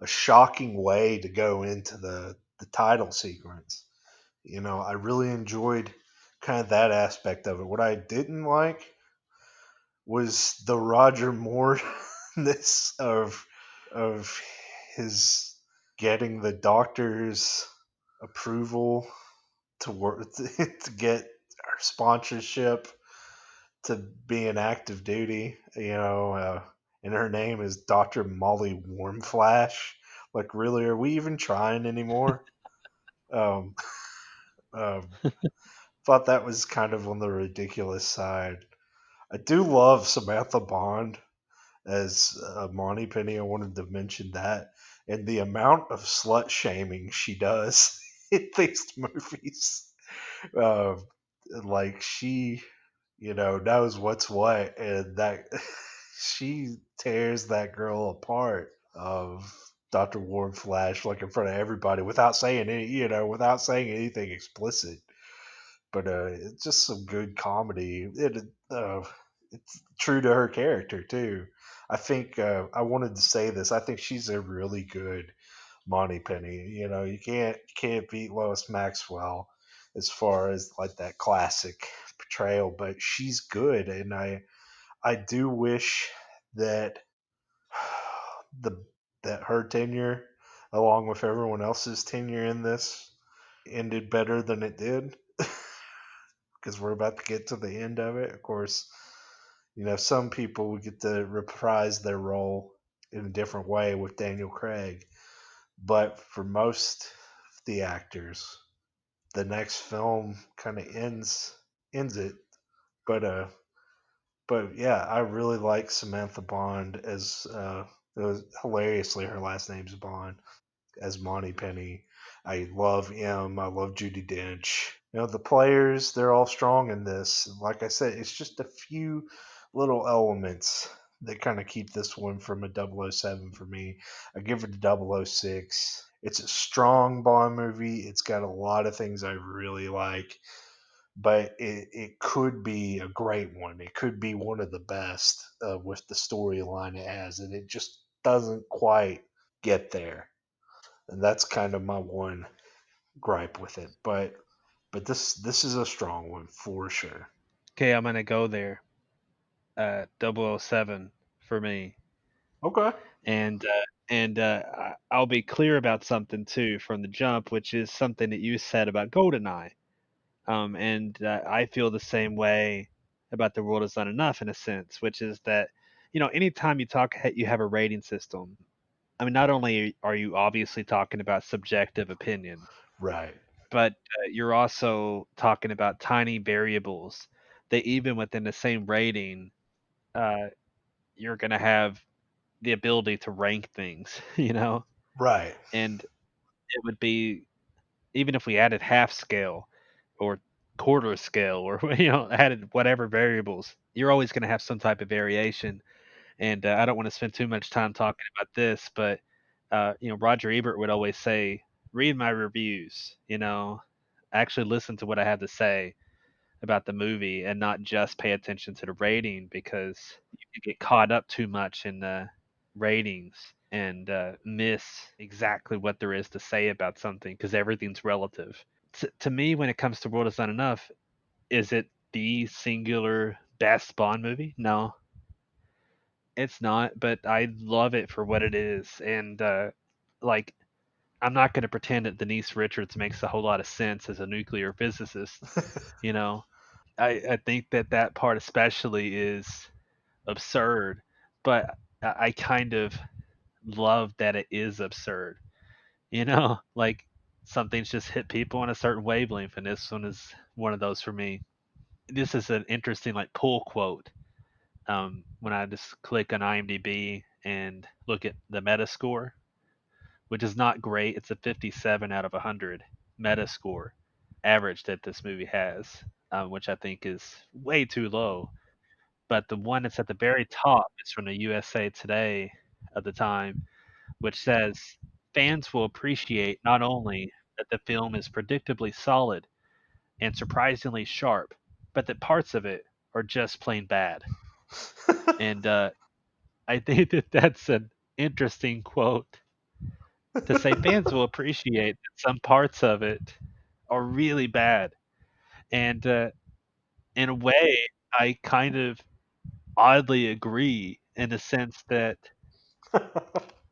shocking way to go into the title sequence. I really enjoyed kind of that aspect of it. What I didn't like was the Roger Moore ness of his getting the doctor's approval to work to get our sponsorship to be in active duty, and her name is Dr. Molly Warmflash. Like, really, are we even trying anymore? Um, um, thought that was kind of on the ridiculous side. I do love Samantha Bond as Monty Penny. I wanted to mention that, and the amount of slut shaming she does in these movies. Uh, like she knows what's what, and that she tears that girl apart of Dr. Warm Flash, like in front of everybody, without saying without saying anything explicit. But it's just some good comedy. It's true to her character too. I think I wanted to say this. I think she's a really good Monty Penny. You can't beat Lois Maxwell as far as like that classic portrayal, but she's good, and I do wish that the that her tenure, along with everyone else's tenure in this, ended better than it did, because we're about to get to the end of it. Of course, some people would get to reprise their role in a different way with Daniel Craig, but for most of the actors, the next film kind of ends it. But But yeah, I really like Samantha Bond as it was hilariously her last name's Bond as Monty Penny. I love M. I love Judy Dench. The players, they're all strong in this. Like I said, it's just a few little elements that kind of keep this one from a 007 for me. I give it a 006. It's a strong Bond movie. It's got a lot of things I really like, but it could be a great one. It could be one of the best with the storyline it has, and it just doesn't quite get there. And that's kind of my one gripe with it. But this is a strong one for sure. Okay, I'm gonna go there. 007 for me, Okay. I'll be clear about something too from the jump, which is something that you said about Goldeneye. And I feel the same way about the world is not enough in a sense, which is that anytime you have a rating system. I mean, not only are you obviously talking about subjective opinion, Right. but you're also talking about tiny variables that even within the same rating, uh, you're going to have the ability to rank things, Right. and it would be even if we added half scale or quarter scale or added whatever variables, you're always going to have some type of variation. And I don't want to spend too much time talking about this, but Roger Ebert would always say, "Read my reviews." Actually listen to what I have to say about the movie and not just pay attention to the rating because you can get caught up too much in the ratings and miss exactly what there is to say about something because everything's relative. To me, when it comes to World Is Not Enough, is it the singular best Bond movie? No, it's not, but I love it for what it is. And like, I'm not going to pretend that Denise Richards makes a whole lot of sense as a nuclear physicist. You know, I think that part especially is absurd, but I kind of love that it is absurd. Like something's just hit people on a certain wavelength, and this one is one of those for me. This is an interesting like pull quote. When I just click on IMDb and look at the Metascore, which is not great. It's a 57 out of 100 Metascore average that this movie has, which I think is way too low. But the one that's at the very top is from the USA Today at the time, which says fans will appreciate not only that the film is predictably solid and surprisingly sharp, but that parts of it are just plain bad. And I think that that's an interesting quote to say fans will appreciate that some parts of it are really bad. And in a way, I kind of oddly agree in the sense that,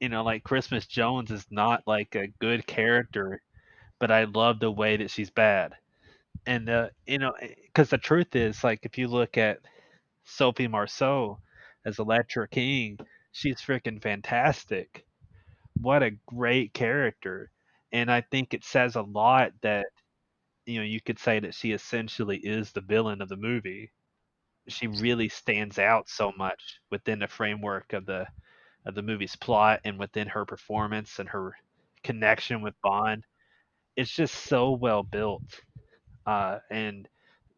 like Christmas Jones is not like a good character, but I love the way that she's bad. And, because the truth is, like, if you look at Sophie Marceau as Electra King, she's freaking fantastic. What a great character. And I think it says a lot that, you could say that she essentially is the villain of the movie. She really stands out so much within the framework of the movie's plot and within her performance and her connection with Bond. It's just so well built, and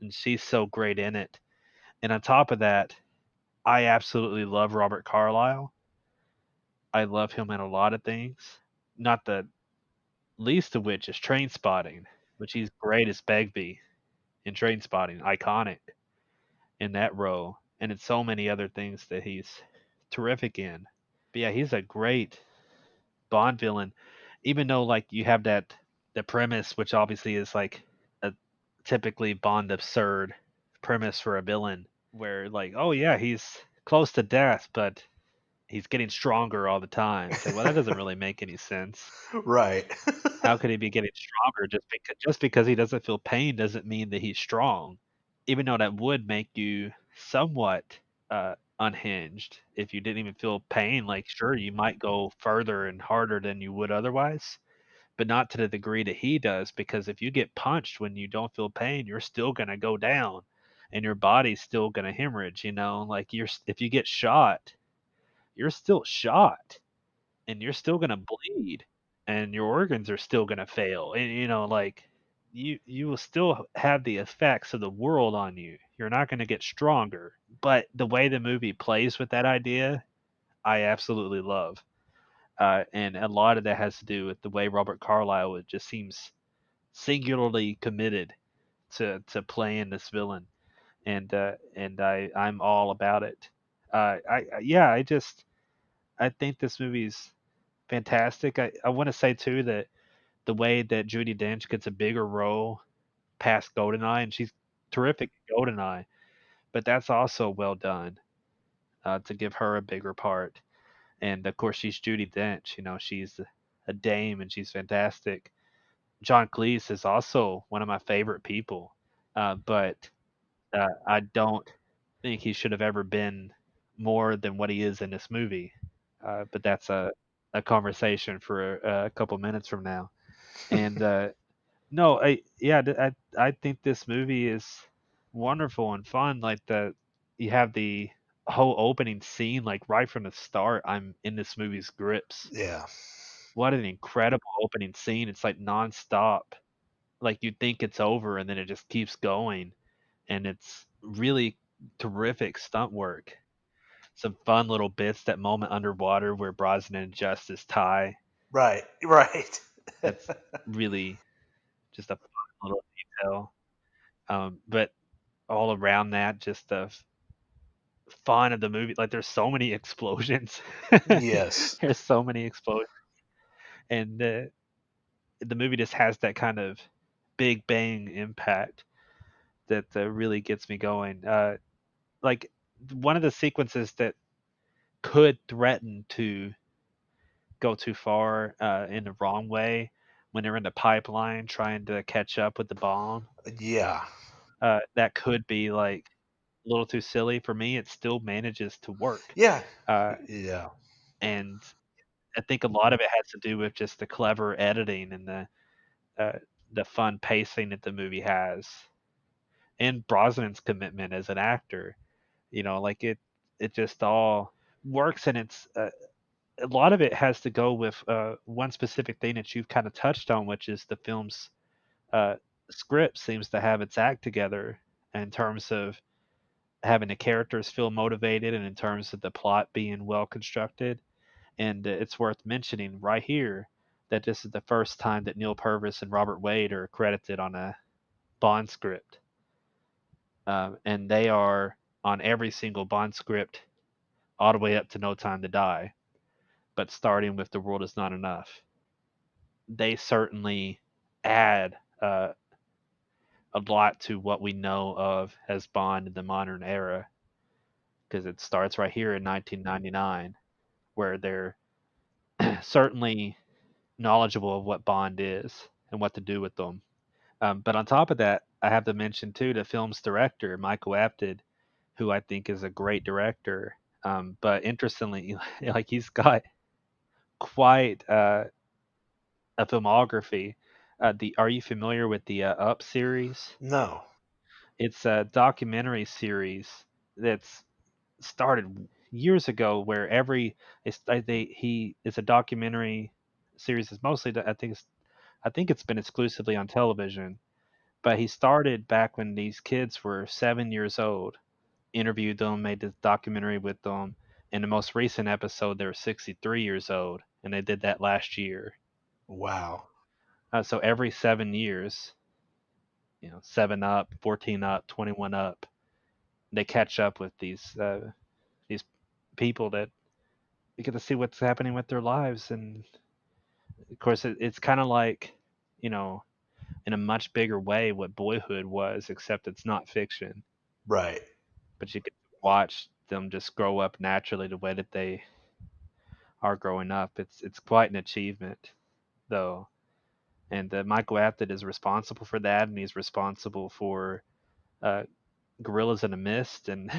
she's so great in it. And on top of that, I absolutely love Robert Carlyle. I love him in a lot of things. Not the least of which is Train Spotting, which he's great as Begbie in Train Spotting, iconic in that role, and in so many other things that he's terrific in. But yeah, he's a great Bond villain, even though like you have the premise, which obviously is like a typically Bond absurd premise for a villain, where like, oh yeah, he's close to death, but he's getting stronger all the time. It's like, well, that doesn't really make any sense. Right. How could he be getting stronger just because he doesn't feel pain doesn't mean that he's strong. Even though that would make you somewhat unhinged if you didn't even feel pain. Like, sure, you might go further and harder than you would otherwise, but not to the degree that he does. Because if you get punched when you don't feel pain, you're still gonna go down. and your body's still gonna hemorrhage. Like if you get shot, you're still shot, and you're still gonna bleed, and your organs are still gonna fail, and like you will still have the effects of the world on you. You're not gonna get stronger, but the way the movie plays with that idea, I absolutely love. And a lot of that has to do with the way Robert Carlyle just seems singularly committed to playing this villain, and I'm all about it. Yeah, I think this movie's fantastic. I want to say too that the way that Judi Dench gets a bigger role past Goldeneye, and she's terrific at Goldeneye, but that's also well done to give her a bigger part. And of course, she's Judi Dench. She's a dame, and she's fantastic. John Cleese is also one of my favorite people, but I don't think he should have ever been more than what he is in this movie. But that's a conversation for a couple minutes from now. And no, I think this movie is wonderful and fun. Like you have the whole opening scene, like right from the start. I'm in this movie's grips. Yeah. What an incredible opening scene! It's like nonstop. Like you think it's over, and then it just keeps going, and it's really terrific stunt work. Some fun little bits. That moment underwater where Brosnan and Justice tie. Right. Right. That's really just a fun little detail. But all around that, just the fun of the movie. Like there's so many explosions. Yes. There's so many explosions, and the movie just has that kind of big bang impact that really gets me going. Like one of the sequences that could threaten to go too far in the wrong way when they're in the pipeline trying to catch up with the bomb. Yeah. That could be like a little too silly for me. It still manages to work. Yeah. Uh, Yeah. and I think a lot of it has to do with just the clever editing and the fun pacing that the movie has, and Brosnan's commitment as an actor. Like it just all works, and it's a lot of it has to go with one specific thing that you've kind of touched on, which is the film's uh, script seems to have its act together in terms of having the characters feel motivated and in terms of the plot being well constructed. And it's worth mentioning right here that this is the first time that Neil Purvis and Robert Wade are credited on a Bond script. And they are on every single Bond script all the way up to No Time to Die, but starting with The World Is Not Enough. They certainly add a lot to what we know of as Bond in the modern era, because it starts right here in 1999, where they're certainly knowledgeable of what Bond is and what to do with them. But on top of that, I have to mention too the film's director, Michael Apted, who I think is a great director. But interestingly, like he's got quite a filmography. Are you familiar with the Up series? No. It's a documentary series that's started years ago, where it's a documentary series. It's mostly I think it's been exclusively on television, but he started back when these kids were 7 years old. Interviewed them, made this documentary with them. In the most recent episode, they were 63 years old, and they did that last year. Wow. So every 7 years, 7 up, 14 up, 21 up, they catch up with these people that you get to see what's happening with their lives. And of course, it's kind of like, in a much bigger way, what Boyhood was, except it's not fiction. Right. But you can watch them just grow up naturally the way that they are growing up. It's quite an achievement, though. And Michael Apted is responsible for that, and he's responsible for Gorillas in the Mist and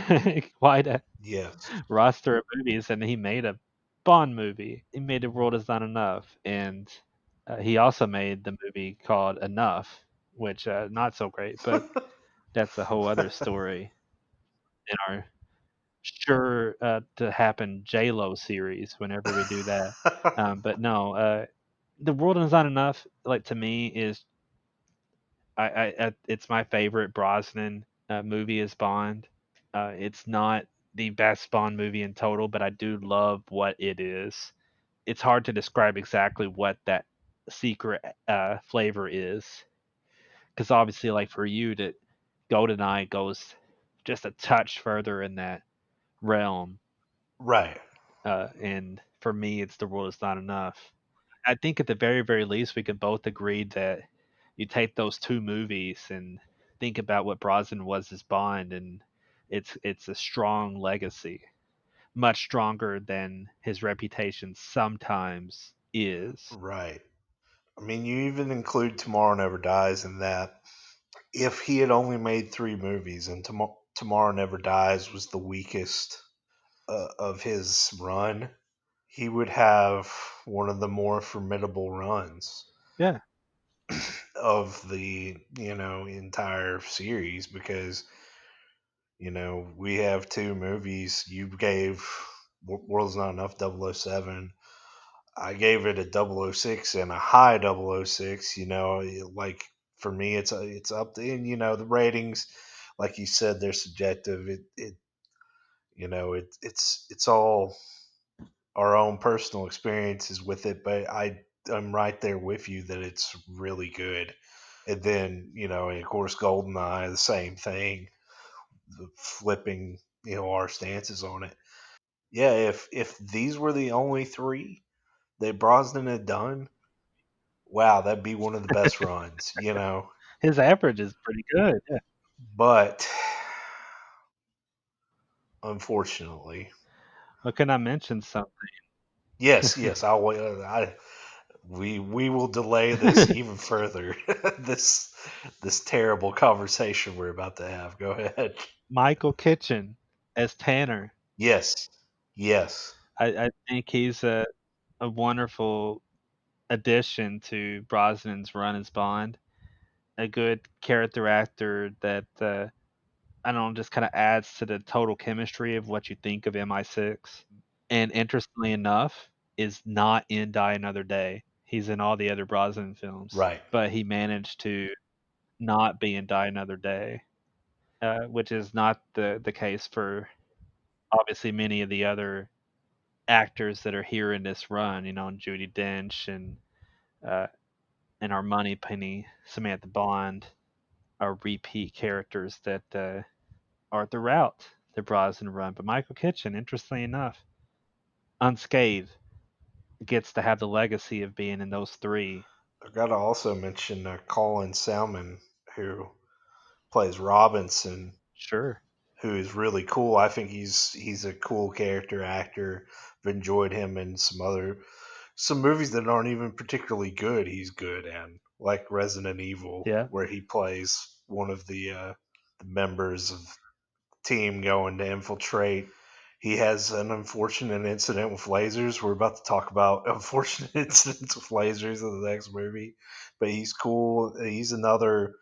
quite a Yes. roster of movies. And he made a Bond movie. He made The World Is Not Enough, and he also made the movie called Enough, which not so great, but That's a whole other story in our sure to happen J-Lo series whenever we do that. But no, The World Is Not Enough, like to me, is it's my favorite Brosnan movie as Bond. It's not the best Bond movie in total, but I do love what it is. It's hard to describe exactly what that secret flavor is, because obviously, like for you, that Goldeneye goes just a touch further in that realm, Right. and for me, it's The World Is Not Enough. I think at the very, very least, we could both agree that you take those two movies and think about what Brosnan was as Bond, and it's a strong legacy, much stronger than his reputation sometimes is. Right. I mean, you even include Tomorrow Never Dies in that. If he had only made three movies and Tomorrow Never Dies was the weakest of his run, he would have one of the more formidable runs Yeah, of the entire series, because we have two movies. You gave World's Not Enough 007. I gave it a 006 and a high 006. Like for me, it's up to, and the ratings, like you said, they're subjective. It's all our own personal experiences with it, but I'm right there with you that it's really good. And then and of course, Goldeneye, the same thing, the flipping our stances on it. Yeah, if these were the only three that Brosnan had done, wow, that'd be one of the best runs. his average is pretty good. Yeah, But unfortunately, well, can I mention something? yes, yes, we will delay this even further. This terrible conversation we're about to have. Go ahead. Michael Kitchen as Tanner. Yes, yes, I think he's a wonderful addition to Brosnan's run as Bond. A good character actor that I don't know, just kind of adds to the total chemistry of what you think of MI6. And interestingly enough, is not in Die Another Day. He's in all the other Brosnan films, right. but he managed to not be in Die Another Day, which is not the case for obviously many of the other actors that are here in this run. Judy Dench uh, and our Moneypenny, Samantha Bond, are repeat characters that are throughout the Brosnan run. But Michael Kitchen, interestingly enough, unscathed, gets to have the legacy of being in those three. I've got to also mention Colin Salmon, who plays Robinson, Sure. who is really cool. I think he's a cool character actor. I've enjoyed him in some movies that aren't even particularly good. He's good in, like Resident Evil, Yeah. where he plays one of the members of the team going to infiltrate. He has an unfortunate incident with lasers. We're about to talk about unfortunate incidents with lasers in the next movie, but he's cool. He's another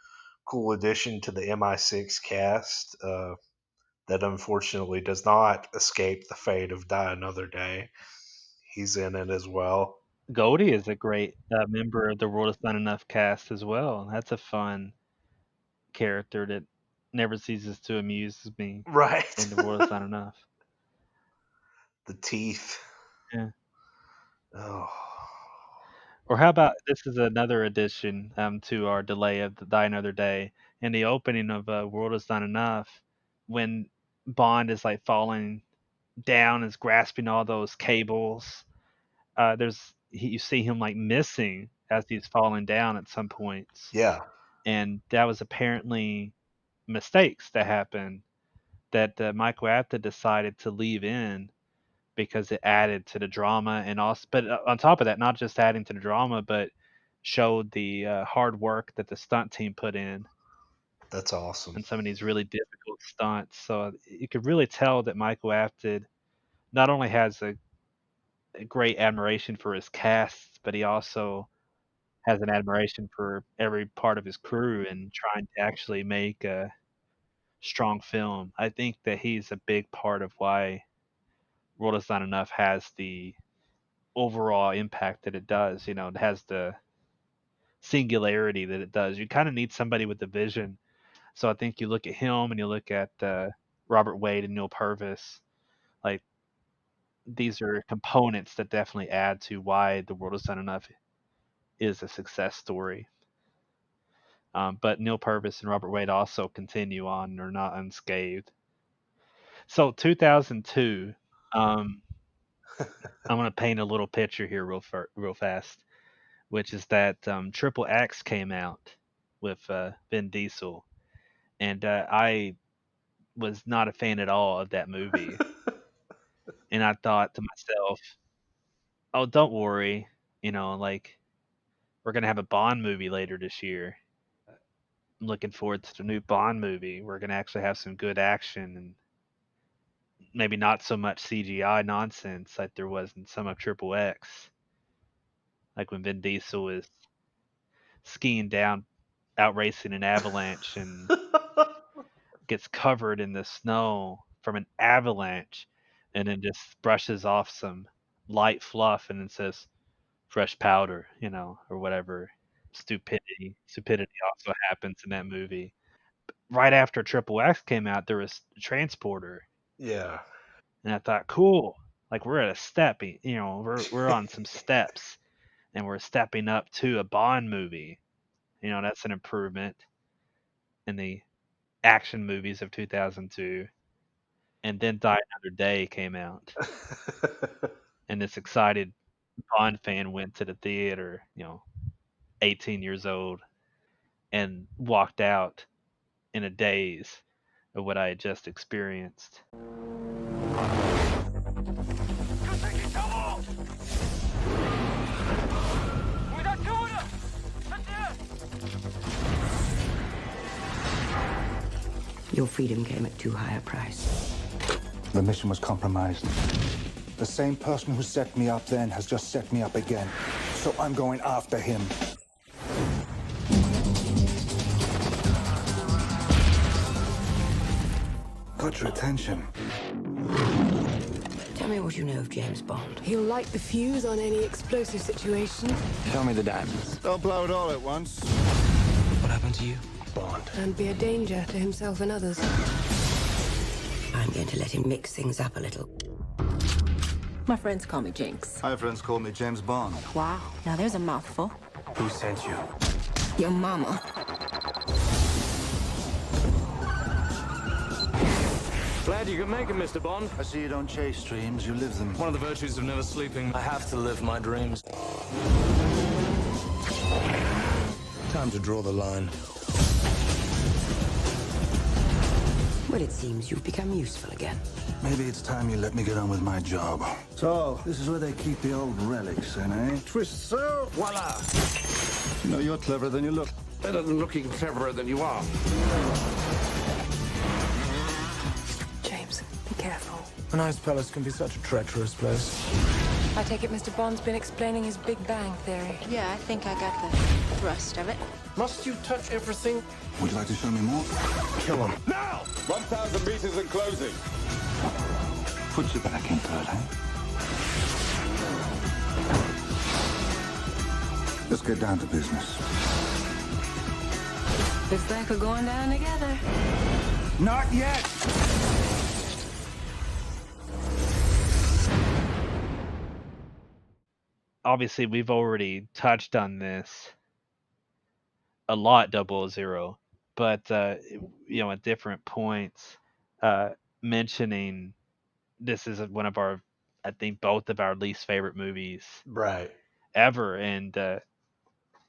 cool addition to the MI6 cast. That unfortunately does not escape the fate of Die Another Day. He's in it as well. Goldie is a great member of the World Is Not Enough cast as well. That's a fun character that never ceases to amuse me Right. in the World Is Not Enough. The teeth. Yeah. Oh. Or how about this is another addition to our delay of the Die Another Day. In the opening of World Is Not Enough, when Bond is like falling down, is grasping all those cables. You see him like missing as he's falling down at some points, Yeah. and that was apparently mistakes that happened that Michael Apted decided to leave in because it added to the drama, and also, but on top of that, not just adding to the drama, but showed the hard work that the stunt team put in That's awesome. and some of these really difficult stunts. So you could really tell that Michael Apted not only has a great admiration for his casts, but he also has an admiration for every part of his crew and trying to actually make strong film. I think that he's a big part of why World Is Not Enough has the overall impact that it does. You know, it has the singularity that it does. You kind of need somebody with a vision. So I think you look at him and you look at Robert Wade and Neil Purvis. Like these are components that definitely add to why The World Is Not Enough is a success story. But Neil Purvis and Robert Wade also continue on and are not unscathed. So 2002, um, I'm going to paint a little picture here real fast, which is that Triple X came out with Vin Diesel, and I was not a fan at all of that movie. And I thought to myself, "Oh, don't worry, you know, like we're gonna have a Bond movie later this year. I'm looking forward to the new Bond movie. We're gonna actually have some good action and maybe not so much CGI nonsense like there was in some of Triple X, like when Vin Diesel is skiing down, out racing an avalanche and gets covered in the snow from an avalanche, and then just brushes off some light fluff and then says fresh powder, you know, or whatever. Stupidity also happens in that movie. Right after Triple X came out, there was Transporter, Yeah. and I thought, cool, like we're at a step, you know, we're on some steps, and we're stepping up to a Bond movie. You know, that's an improvement in the action movies of 2002. And then Die Another Day came out, and this excited Bond fan went to the theater, you know, 18 years old, and walked out in a daze of what I had just experienced. Your freedom came at too high a price. The mission was compromised. The same person who set me up then has just set me up again. So I'm going after him. Got your attention. Tell me what you know of James Bond. He'll light the fuse on any explosive situation. Show me the diamonds. Don't blow it all at once. What happened to you? Bond. And be a danger to himself and others. I'm going to let him mix things up a little. My friends call me Jinx. My friends call me James Bond. Wow, now there's a mouthful. Who sent you? Your mama. Glad you could make it, Mr. Bond. I see you don't chase dreams, you live them. One of the virtues of never sleeping. I have to live my dreams. Time to draw the line. Well, it seems you've become useful again. Maybe it's time you let me get on with my job. So, this is where they keep the old relics, eh? Twist so, voila! You know, you're cleverer than you look. Better than looking cleverer than you are. James, be careful. A nice palace can be such a treacherous place. I take it Mr. Bond's been explaining his Big Bang theory. Yeah, I think I got the thrust of it. Must you touch everything? Would you like to show me more? Kill him. Now! 1,000 meters and closing. Put you back into it, eh? Let's get down to business. Looks like we're going down together. Not yet! Obviously, we've already touched on this a lot, 000, but you know, at different points, mentioning this is one of our, I think, both of our least favorite movies Right. ever, and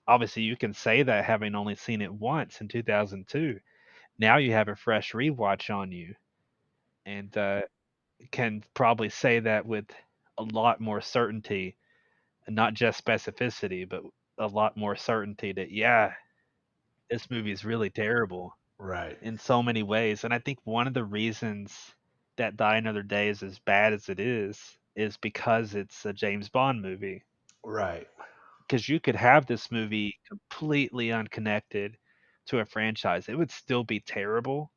obviously, you can say that having only seen it once in 2002. Now you have a fresh rewatch on you, and can probably say that with a lot more certainty, and not just specificity, but a lot more certainty that yeah, this movie is really terrible Right. in so many ways. And I think one of the reasons that Die Another Day is as bad as it is because it's a James Bond movie. Right. Because you could have this movie completely unconnected to a franchise, it would still be terrible,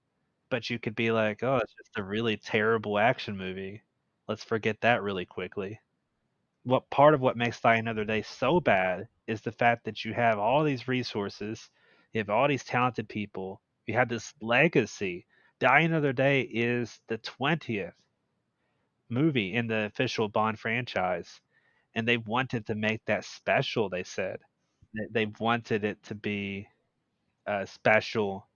but you could be like, "Oh, it's just a really terrible action movie. Let's forget that really quickly." What part of what makes Die Another Day so bad is the fact that you have all these resources, you have all these talented people, you have this legacy. Die Another Day is the 20th movie in the official Bond franchise, and they wanted to make that special, they said. They wanted it to be a special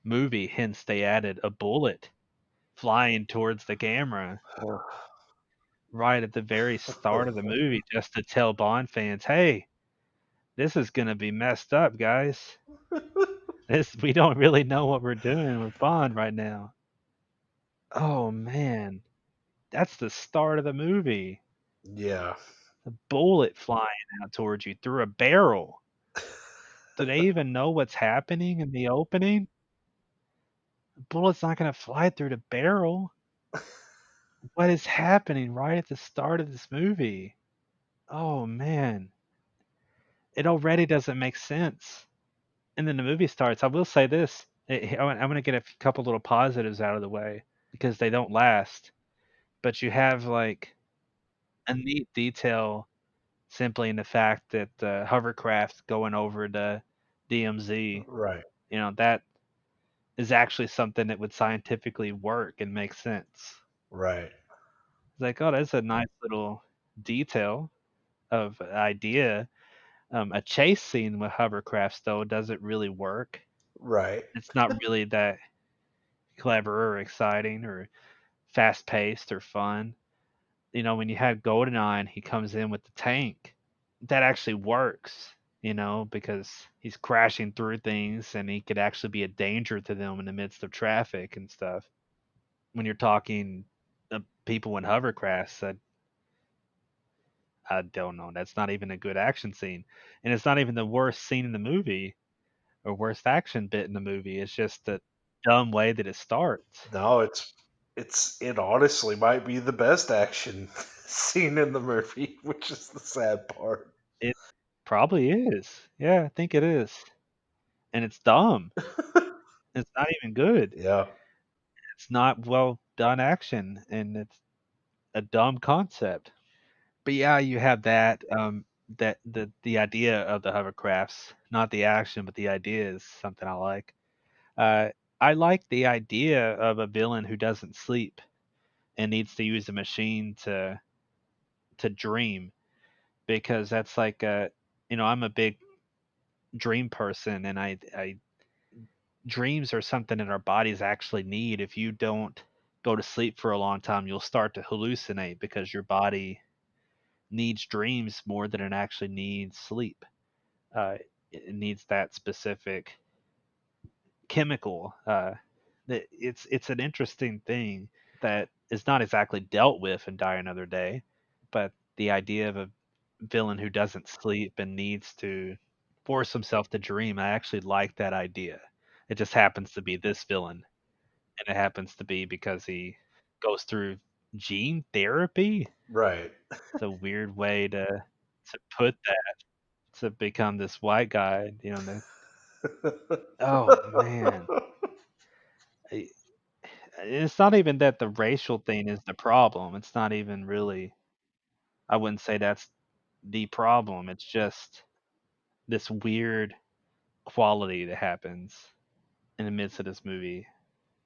movie, hence they added a bullet flying towards the camera right at the very start of the movie just to tell Bond fans, "Hey, this is gonna be messed up, guys. This we don't really know what we're doing with Bond right now." Oh man, that's the start of the movie. Yeah. A bullet flying out towards you through a barrel. Do they even know what's happening in the opening? The bullet's not gonna fly through the barrel. What is happening right at the start of this movie? Oh man, it already doesn't make sense. And then the movie starts. I will say this: I'm gonna get a couple little positives out of the way because they don't last. But you have like a neat detail simply in the fact that the hovercraft going over the DMZ, Right. that is actually something that would scientifically work and make sense. Right. It's like, oh, that's a nice little detail of idea. A chase scene with hovercrafts though doesn't really work. Right. It's not really that clever or exciting or fast paced or fun. When you had Goldeneye and he comes in with the tank, that actually works, because he's crashing through things and he could actually be a danger to them in the midst of traffic and stuff. When you're talking people in hovercrafts, I don't know. That's not even a good action scene. And it's not even the worst scene in the movie or worst action bit in the movie. It's just the dumb way that it starts. No, it honestly might be the best action scene in the movie, which is the sad part. It probably is. Yeah, I think it is. And it's dumb. It's not even good. Yeah. It's not well done action, and it's a dumb concept. But yeah, you have that. That the idea of the hovercrafts, not the action, but the idea is something I like. Uh, I like the idea of a villain who doesn't sleep and needs to use a machine to dream, because that's like I'm a big dream person, and I dreams are something that our bodies actually need. If you don't go to sleep for a long time, you'll start to hallucinate because your body needs dreams more than it actually needs sleep. It needs that specific chemical. It's an interesting thing that is not exactly dealt with in Die Another Day, but the idea of a villain who doesn't sleep and needs to force himself to dream, I actually like that idea. It just happens to be this villain, and it happens to be because he goes through gene therapy. Right. It's a weird way to put that, to become this white guy. Oh man, I- it's not even that the racial thing is the problem. It's not even really. I wouldn't say that's the problem. It's just this weird quality that happens in the midst of this movie.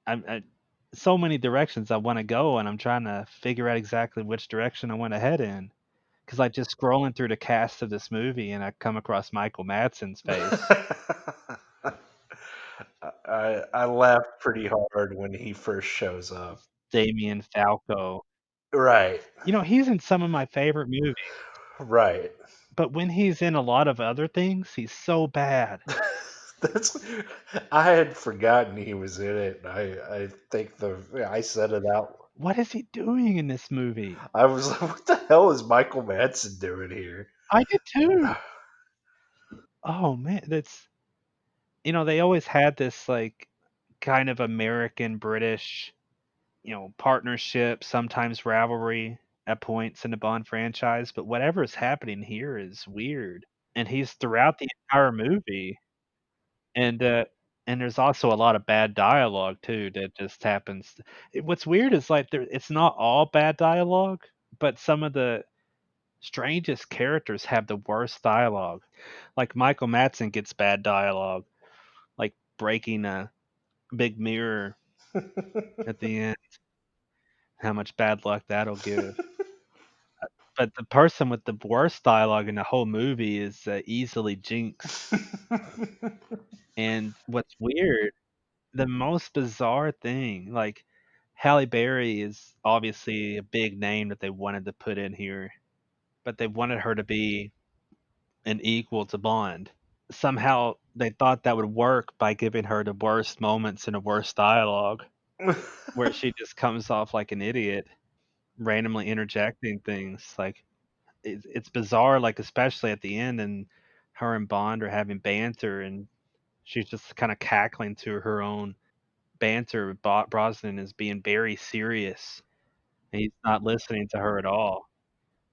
I so many directions I want to go, and I'm trying to figure out exactly which direction I want to head in. Because I just scrolling through the cast of this movie, and I come across Michael Madsen's face, I laughed pretty hard when he first shows up. Damien Falco. Right. He's in some of my favorite movies, Right. but when he's in a lot of other things, he's so bad. That's I had forgotten he was in it. I think I said it out. What is he doing in this movie? I was like, what the hell is Michael Madsen doing here? I did too. Oh man, they always had this like kind of American British, partnership, sometimes rivalry at points in the Bond franchise, but whatever is happening here is weird. And he's throughout the entire movie. And And there's also a lot of bad dialogue too that just happens. What's weird is like it's not all bad dialogue, but some of the strangest characters have the worst dialogue. Like Michael Madsen gets bad dialogue, like breaking a big mirror at the end. How much bad luck that'll give. But the person with the worst dialogue in the whole movie is easily Jinx. And what's weird, the most bizarre thing, like Halle Berry is obviously a big name that they wanted to put in here, but they wanted her to be an equal to Bond. Somehow they thought that would work by giving her the worst moments and the worst dialogue, where she just comes off like an idiot, randomly interjecting things. Like it's bizarre, like especially at the end, and her and Bond are having banter, and she's just kind of cackling to her own banter. Brosnan is being very serious, and he's not listening to her at all.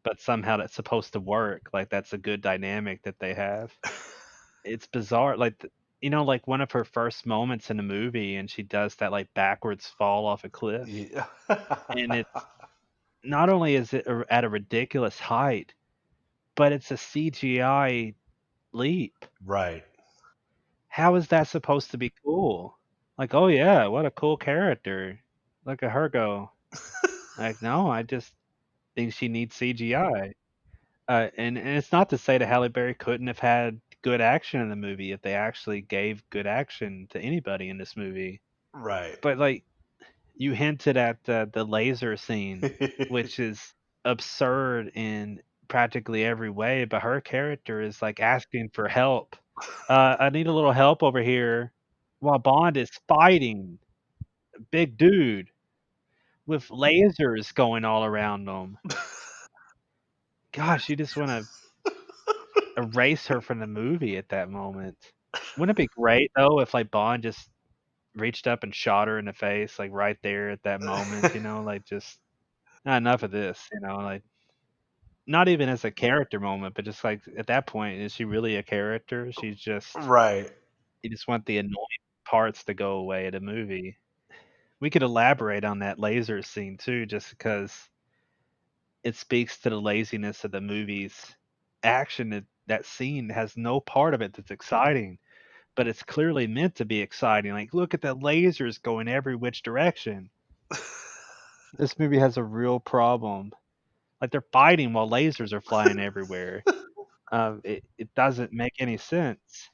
But somehow that's supposed to work. Like that's a good dynamic that they have. It's bizarre. Like like one of her first moments in the movie, and she does that like backwards fall off a cliff, Yeah. and it's not only is it at a ridiculous height, but it's a CGI leap. Right. How is that supposed to be cool? Like, oh yeah, what a cool character. Look at her go. Like, no, I just think she needs CGI. And it's not to say that Halle Berry couldn't have had good action in the movie if they actually gave good action to anybody in this movie. Right. But like, you hinted at the laser scene, which is absurd in practically every way. But her character is like asking for help. I need a little help over here, while Bond is fighting a big dude with lasers going all around him. Gosh, you just want to erase her from the movie at that moment. Wouldn't it be great though if like Bond just reached up and shot her in the face, like right there at that moment, like just enough of this, like not even as a character moment, but just like at that point, is she really a character? She's just Right. you just want the annoying parts to go away at a movie. We could elaborate on that laser scene too, just because it speaks to the laziness of the movie's action. That scene has no part of it that's exciting, but it's clearly meant to be exciting. Like, look at the lasers going every which direction. This movie has a real problem. Like they're fighting while lasers are flying everywhere. It doesn't make any sense.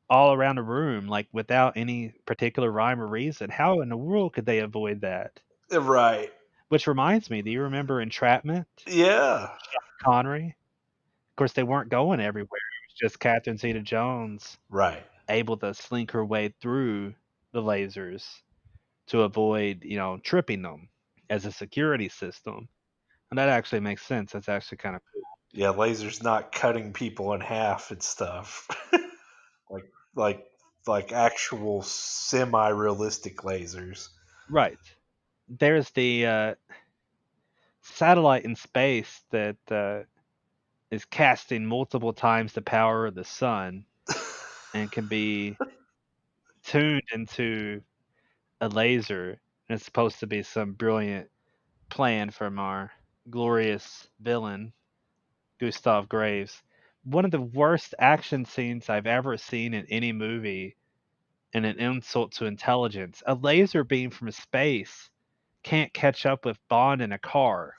All around the room, like without any particular rhyme or reason. How in the world could they avoid that? Right. Which reminds me, do you remember Entrapment? Yeah. Connery? Of course, they weren't going everywhere. It was just Catherine Zeta-Jones Right. able to slink her way through the lasers to avoid, tripping them as a security system. And that actually makes sense. That's actually kind of cool. Yeah, lasers not cutting people in half and stuff. like like like actual semi-realistic lasers. Right. There's the satellite in space that is casting multiple times the power of the sun and can be tuned into a laser. And it's supposed to be some brilliant plan from our glorious villain, Gustav Graves. One of the worst action scenes I've ever seen in any movie, and an insult to intelligence. A laser beam from space can't catch up with Bond in a car.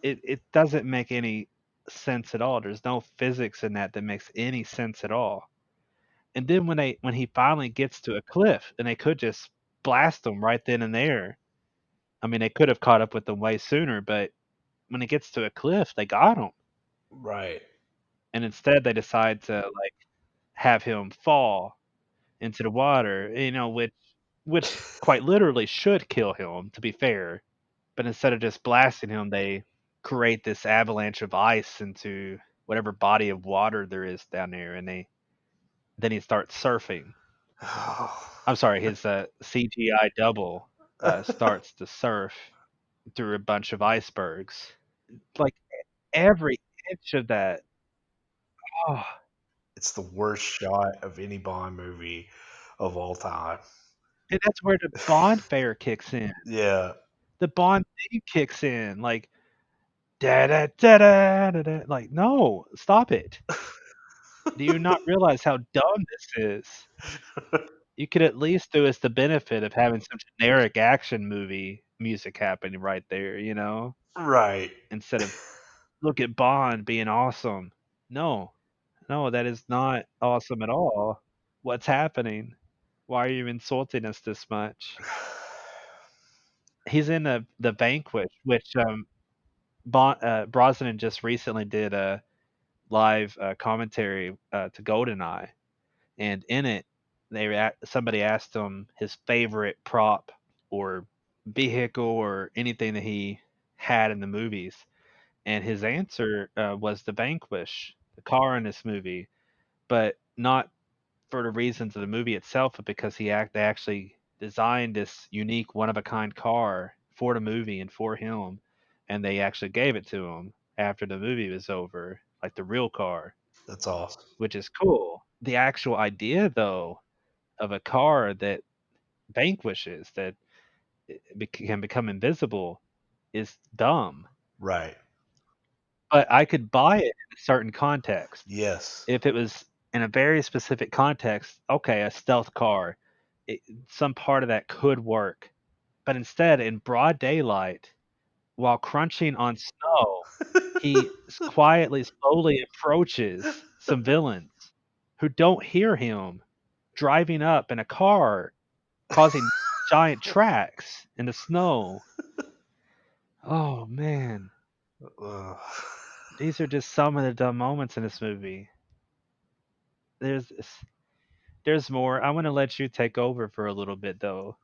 It doesn't make any sense at all. There's no physics in that makes any sense at all. And then when he finally gets to a cliff, and they could just blast him right then and there. I mean, they could have caught up with them way sooner, but when it gets to a cliff, they got him. Right. And instead, they decide to like have him fall into the water, which quite literally should kill him, to be fair. But instead of just blasting him, they create this avalanche of ice into whatever body of water there is down there, and then he starts surfing. I'm sorry, his CGI double starts to surf through a bunch of icebergs. Like every inch of that. Oh, It's the worst shot of any Bond movie. of all time. And that's where the Bond fare kicks in. Yeah. The Bond theme kicks in, like, da da da da da da. Like, no, stop it. Do you not realize how dumb this is? You could at least do us the benefit of having some generic action movie music happening right there, you know? Right. Instead of look at Bond being awesome. No, no, that is not awesome at all. What's happening? Why are you insulting us this much? He's in the Vanquish, which Brosnan just recently did a live commentary to Goldeneye, and in it, somebody asked him his favorite prop or vehicle or anything that he had in the movies, and his answer was the Vanquish, the car in this movie, but not for the reasons of the movie itself, but because they actually designed this unique one of a kind car for the movie and for him, and they actually gave it to him after the movie was over, like the real car, That's awesome. which is cool. The actual idea, though, of a car that vanquishes, that can become invisible, is dumb. Right. But I could buy it in a certain context. Yes. If it was in a very specific context, okay, a stealth car, some part of that could work. But instead, in broad daylight, while crunching on snow, he quietly, slowly approaches some villains who don't hear him driving up in a car, causing giant tracks in the snow. Oh man, Ugh. these are just some of the dumb moments in this movie. There's there's more. I want to let you take over for a little bit though.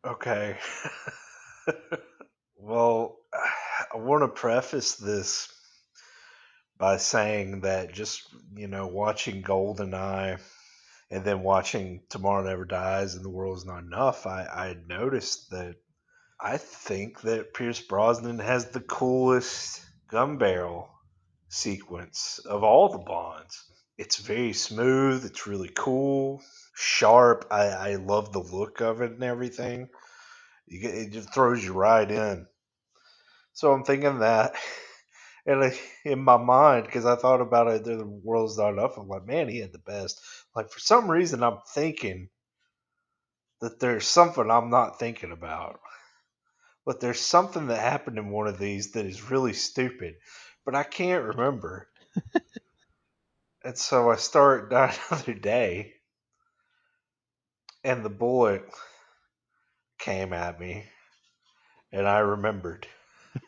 Okay. Well, I want to preface this by saying that just, watching Goldeneye and then watching Tomorrow Never Dies and The World Is Not Enough, I noticed that I think that Pierce Brosnan has the coolest gun barrel sequence of all the Bonds. It's very smooth, it's really cool, sharp. I love the look of it and everything. It just throws you right in. So I'm thinking that, and in my mind, because I thought about it, the world's not enough. I'm like, man, he had the best. Like for some reason, I'm thinking that there's something I'm not thinking about, but there's something that happened in one of these that is really stupid, but I can't remember. And so I start down another day, and the bullet came at me, and I remembered.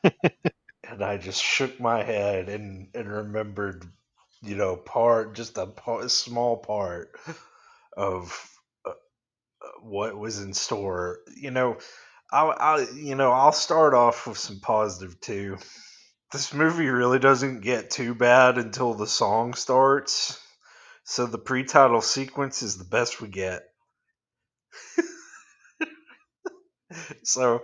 And I just shook my head and remembered, a small part of what was in store. I'll start off with some positive too. This movie really doesn't get too bad until the song starts. So the pre-title sequence is the best we get. So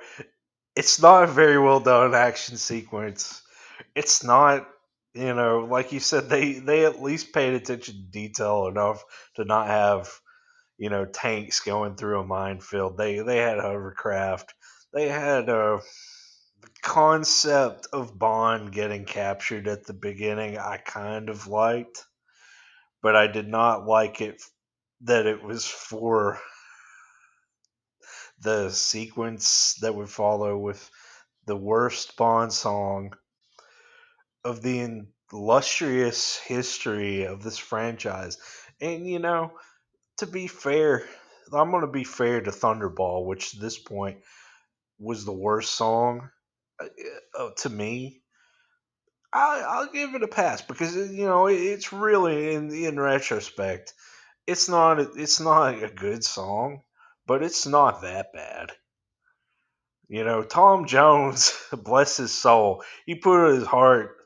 it's not a very well done action sequence. It's not, like you said, they at least paid attention to detail enough to not have, tanks going through a minefield. They had hovercraft. They had the concept of Bond getting captured at the beginning. I kind of liked, but I did not like it that it was for the sequence that would follow with the worst Bond song of the illustrious history of this franchise. And to be fair, I'm going to be fair to Thunderball, which at this point was the worst song to me. I'll give it a pass because it's really in retrospect, it's not a good song, but it's not that bad. Tom Jones, bless his soul, he put his heart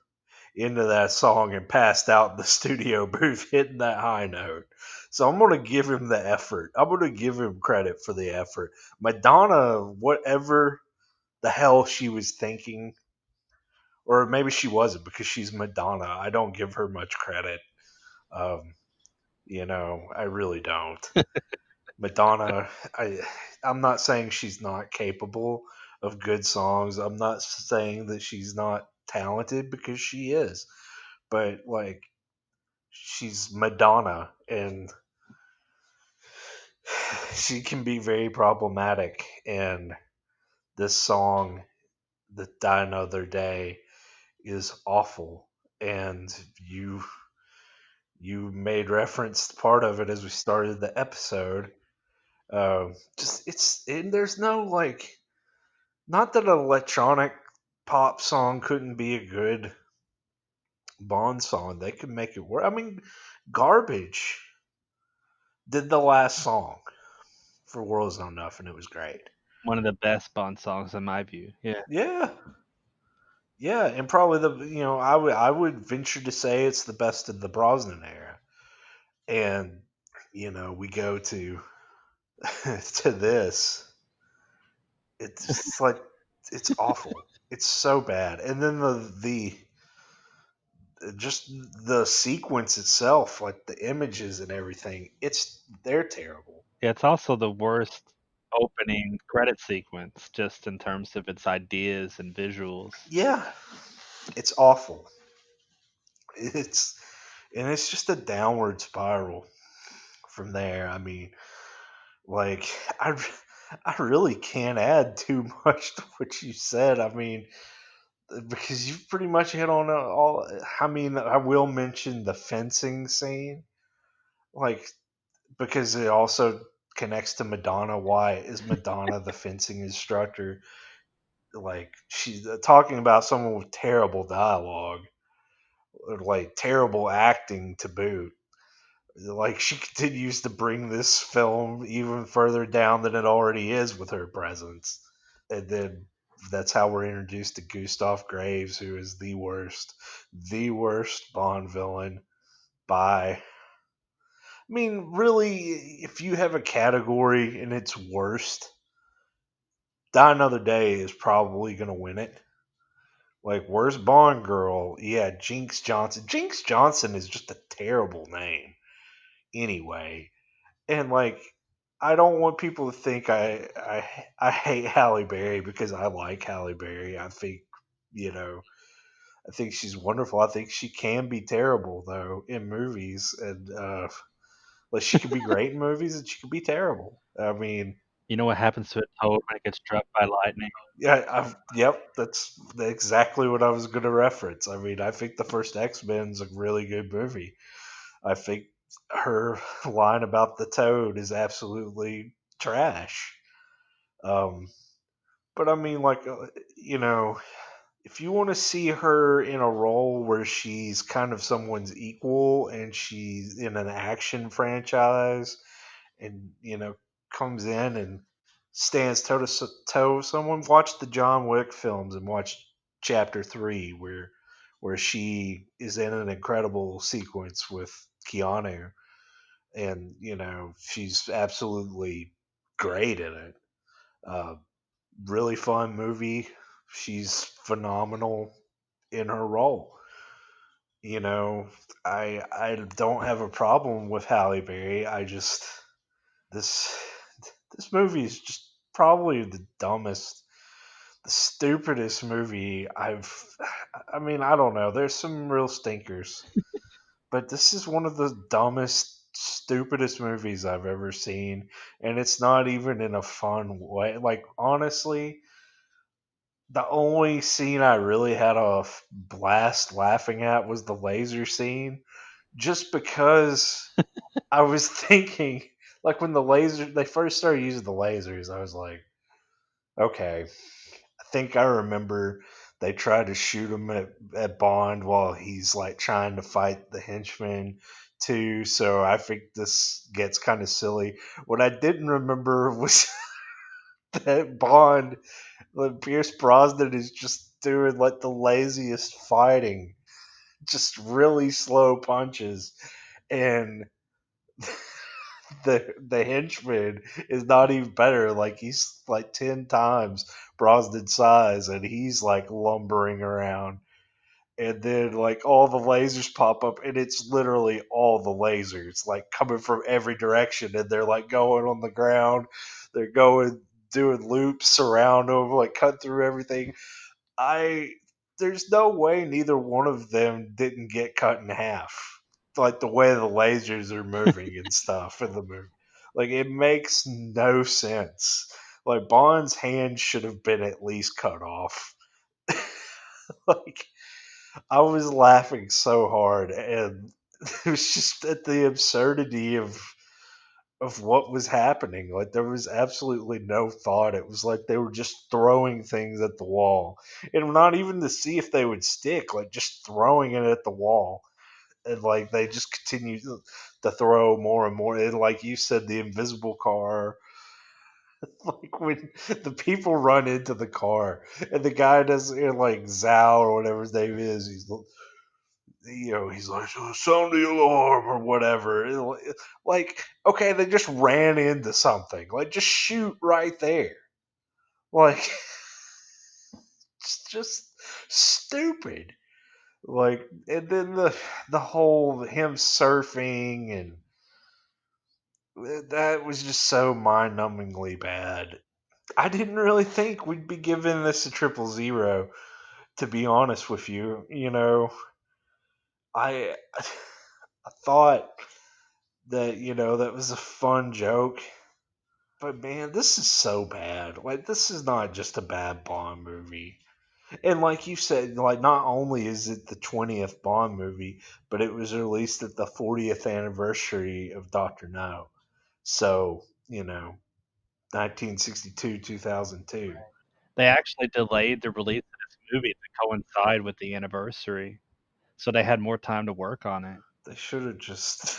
into that song and passed out in the studio booth hitting that high note. So I'm going to give him the effort. I'm going to give him credit for the effort. Madonna, whatever the hell she was thinking, or maybe she wasn't because she's Madonna. I don't give her much credit. I really don't. Madonna, I'm not saying she's not capable of good songs. I'm not saying that she's not talented because she is. But like she's Madonna and she can be very problematic and this song, The Die Another Day, is awful and you made reference to part of it as we started the episode. Just it's and there's no like not that an electronic pop song couldn't be a good Bond song. They could make it work. I mean, Garbage did the last song for World's Not Enough, and it was great. One of the best Bond songs in my view. Yeah. Yeah, yeah, and probably I would venture to say it's the best of the Brosnan era. And we go to to this. It's just like it's awful. It's so bad. And then the just the sequence itself, like the images and everything, they're terrible. Yeah, it's also the worst opening credit sequence, just in terms of its ideas and visuals. Yeah, it's awful. It's and it's just a downward spiral from there. I mean, like I really can't add too much to what you said. I mean, because you've pretty much hit on all. I mean, I will mention the fencing scene, like because it also connects to Madonna. Why is Madonna the fencing instructor? Like she's talking about someone with terrible dialogue, or like terrible acting to boot. Like she continues to bring this film even further down than it already is with her presence. And then that's how we're introduced to Gustav Graves, who is the worst Bond villain by. I mean, really, if you have a category and it's worst, Die Another Day is probably going to win it. Like, worst Bond girl, yeah, Jinx Johnson. Jinx Johnson is just a terrible name anyway. And, like, I don't want people to think I hate Halle Berry because I like Halle Berry. I think, you know, I think she's wonderful. I think she can be terrible, though, in movies. And, like, she can be great in movies and she can be terrible. I mean, You know what happens to a toad when it gets struck by lightning? yeah, yep, that's exactly what I was going to reference. I mean, I think the first X Men's a really good movie. I think her line about the toad is absolutely trash. Um, but I mean, like, if you want to see her in a role where she's kind of someone's equal and she's in an action franchise and, comes in and stands toe to toe, someone watch the John Wick films and watch Chapter 3 where she is in an incredible sequence with Keanu and she's absolutely great in it. Uh, really fun movie. She's phenomenal in her role. You know, I don't have a problem with Halle Berry. I just this this movie is just probably the dumbest, the stupidest movie I've. I mean, I don't know. There's some real stinkers, but this is one of the dumbest, stupidest movies I've ever seen, and it's not even in a fun way. Like honestly, the only scene I really had a blast laughing at was the laser scene, just because I was thinking, like when they first started using the lasers, I was like, okay, I think I remember they tried to shoot him at Bond while he's like trying to fight the henchmen too. So I think this gets kind of silly. What I didn't remember was that Bond, like Pierce Brosnan, is just doing like the laziest fighting, just really slow punches, and the henchman is not even better. Like he's like 10 times Brosnan's size, and he's like lumbering around. and then like all the lasers pop up, and it's literally all the lasers like coming from every direction, and they're like going on the ground, they're going doing loops around them, like cut through everything. I There's no way neither one of them didn't get cut in half. Like the way the lasers are moving and stuff in the movie. Like it makes no sense. Like Bond's hand should have been at least cut off. Like I was laughing so hard, and it was just at the absurdity of what was happening. Like there was absolutely no thought. It was like they were just throwing things at the wall, and not even to see if they would stick. Like just throwing it at the wall, and like they just continue to throw more and more. And like you said, the invisible car. Like when the people run into the car, and the guy doesn't like Zhao or whatever his name is. He's like, "Oh, sound the alarm," or whatever. Like, okay, they just ran into something. Like, just shoot right there. Like, it's just stupid. Like, and then the whole him surfing, and that was just so mind-numbingly bad. I didn't really think we'd be giving this a 000. To be honest with you, I I thought that that was a fun joke, but man, this is so bad. Like this is not just a bad Bond movie. And like you said, like not only is it the 20th Bond movie, but it was released at the 40th anniversary of Doctor No. So 1962, 2002. They actually delayed the release of this movie to coincide with the anniversary, so they had more time to work on it. They should have just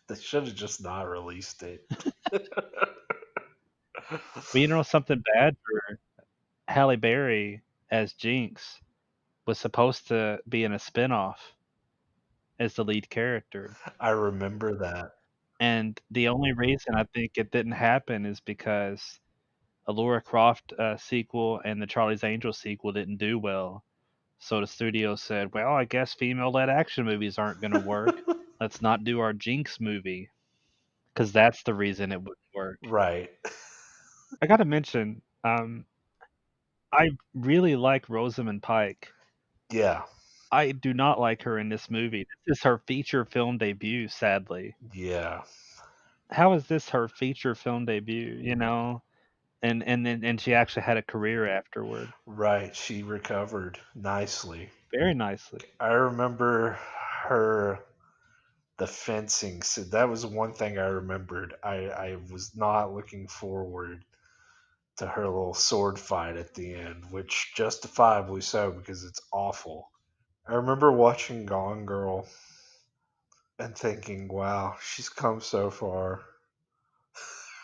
they should have just not released it. But something bad for Halle Berry as Jinx was supposed to be in a spin-off as the lead character. I remember that. And the only reason I think it didn't happen is because a Laura Croft sequel and the Charlie's Angels sequel didn't do well. So the studio said, well, I guess female-led action movies aren't going to work. Let's not do our Jinx movie. Because that's the reason it wouldn't work. Right. I got to mention, I really like Rosamund Pike. Yeah. I do not like her in this movie. This is her feature film debut, sadly. Yeah. How is this her feature film debut, And she actually had a career afterward. Right. She recovered nicely. Very nicely. I remember her the fencing. So that was one thing I remembered. I was not looking forward to her little sword fight at the end, which justifiably so because it's awful. I remember watching Gone Girl and thinking, wow, she's come so far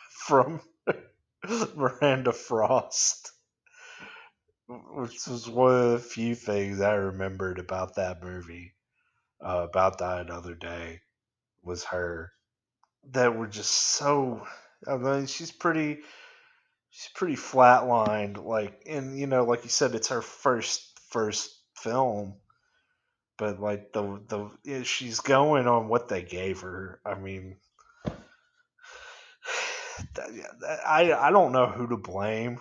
from Miranda Frost, which was one of the few things I remembered about that movie, about Die Another Day, was her. That were just so. I mean, she's pretty flatlined. Like, and like you said, it's her first film, but like she's going on what they gave her. I mean, I don't know who to blame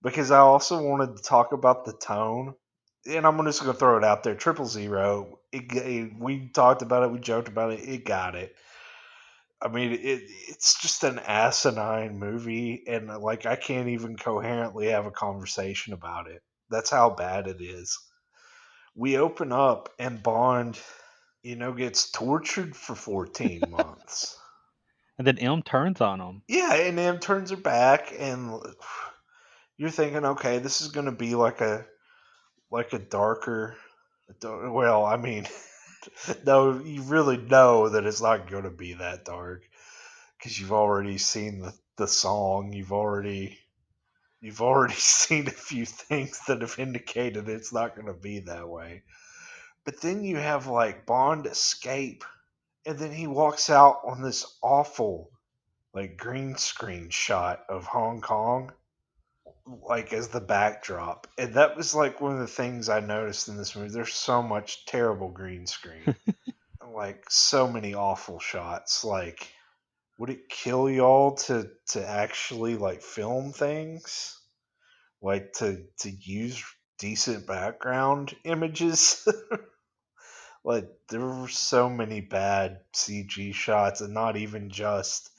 because I also wanted to talk about the tone, and I'm just going to throw it out there: 000. We talked about it, we joked about it. It got it. I mean, it's just an asinine movie, and like I can't even coherently have a conversation about it. That's how bad it is. We open up, and Bond, gets tortured for 14 months. And then M turns on him. Yeah, and M turns her back, and you're thinking, okay, this is going to be like a darker. Well, I mean, no, you really know that it's not going to be that dark because you've already seen the song. You've already seen a few things that have indicated it's not going to be that way. But then you have like Bond escape, and then he walks out on this awful like green screen shot of Hong Kong, like as the backdrop. And that was like one of the things I noticed in this movie. There's so much terrible green screen. Like so many awful shots. Like would it kill y'all to actually like film things? Like to use decent background images? Like there were so many bad CG shots, and not even just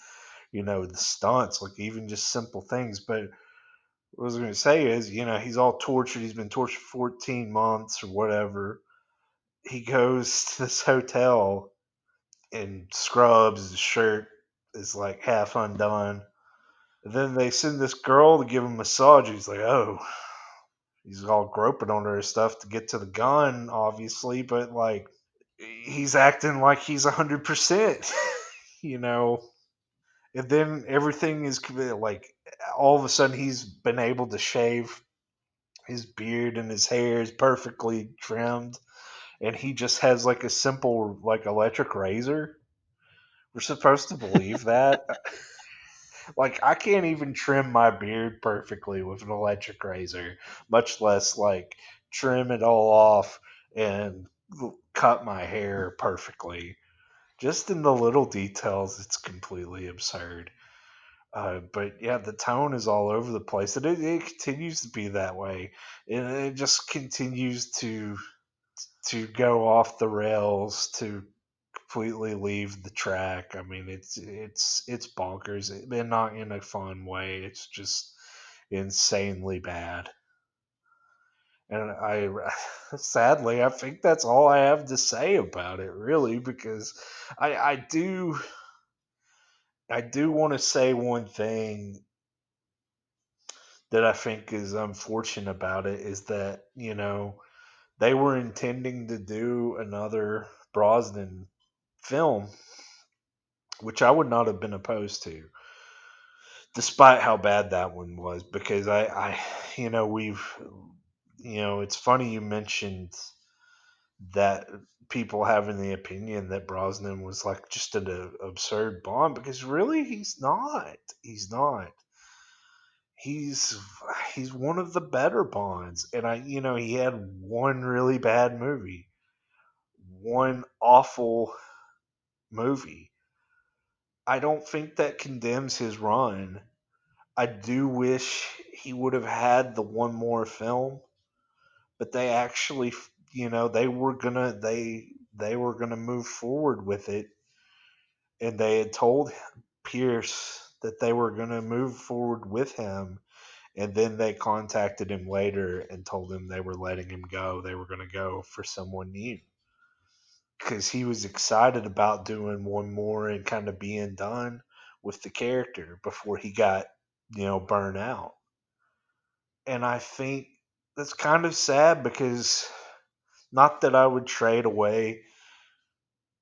the stunts, like even just simple things. But what I was going to say is, he's all tortured. He's been tortured for 14 months or whatever. He goes to this hotel in scrubs. His shirt is like half undone. And then they send this girl to give him a massage. He's like, oh, he's all groping on her stuff to get to the gun, obviously, but like he's acting like he's 100%, you know. And then everything is like all of a sudden he's been able to shave his beard and his hair is perfectly trimmed, and he just has like a simple like electric razor. We're supposed to believe that. Like I can't even trim my beard perfectly with an electric razor, much less like trim it all off and cut my hair perfectly. Just in the little details, it's completely absurd. But yeah, the tone is all over the place, and it continues to be that way, and it just continues to go off the rails, to completely leave the track. I mean, it's bonkers, and not in a fun way. It's just insanely bad. And I sadly I think that's all I have to say about it, really, because I I do want to say one thing that I think is unfortunate about it is that, they were intending to do another Brosnan film, which I would not have been opposed to, despite how bad that one was, because we've, it's funny you mentioned that people having the opinion that Brosnan was like just an absurd Bond, because really he's not. He's not. He's he's one of the better Bonds, and he had one really bad movie, one awful movie. I don't think that condemns his run. I do wish he would have had the one more film, but they actually, they were gonna move forward with it, and they had told Pierce that they were gonna move forward with him, and then they contacted him later and told him they were letting him go. They were gonna go for someone new because he was excited about doing one more and kind of being done with the character before he got, burnt out. And I think that's kind of sad, because not that I would trade away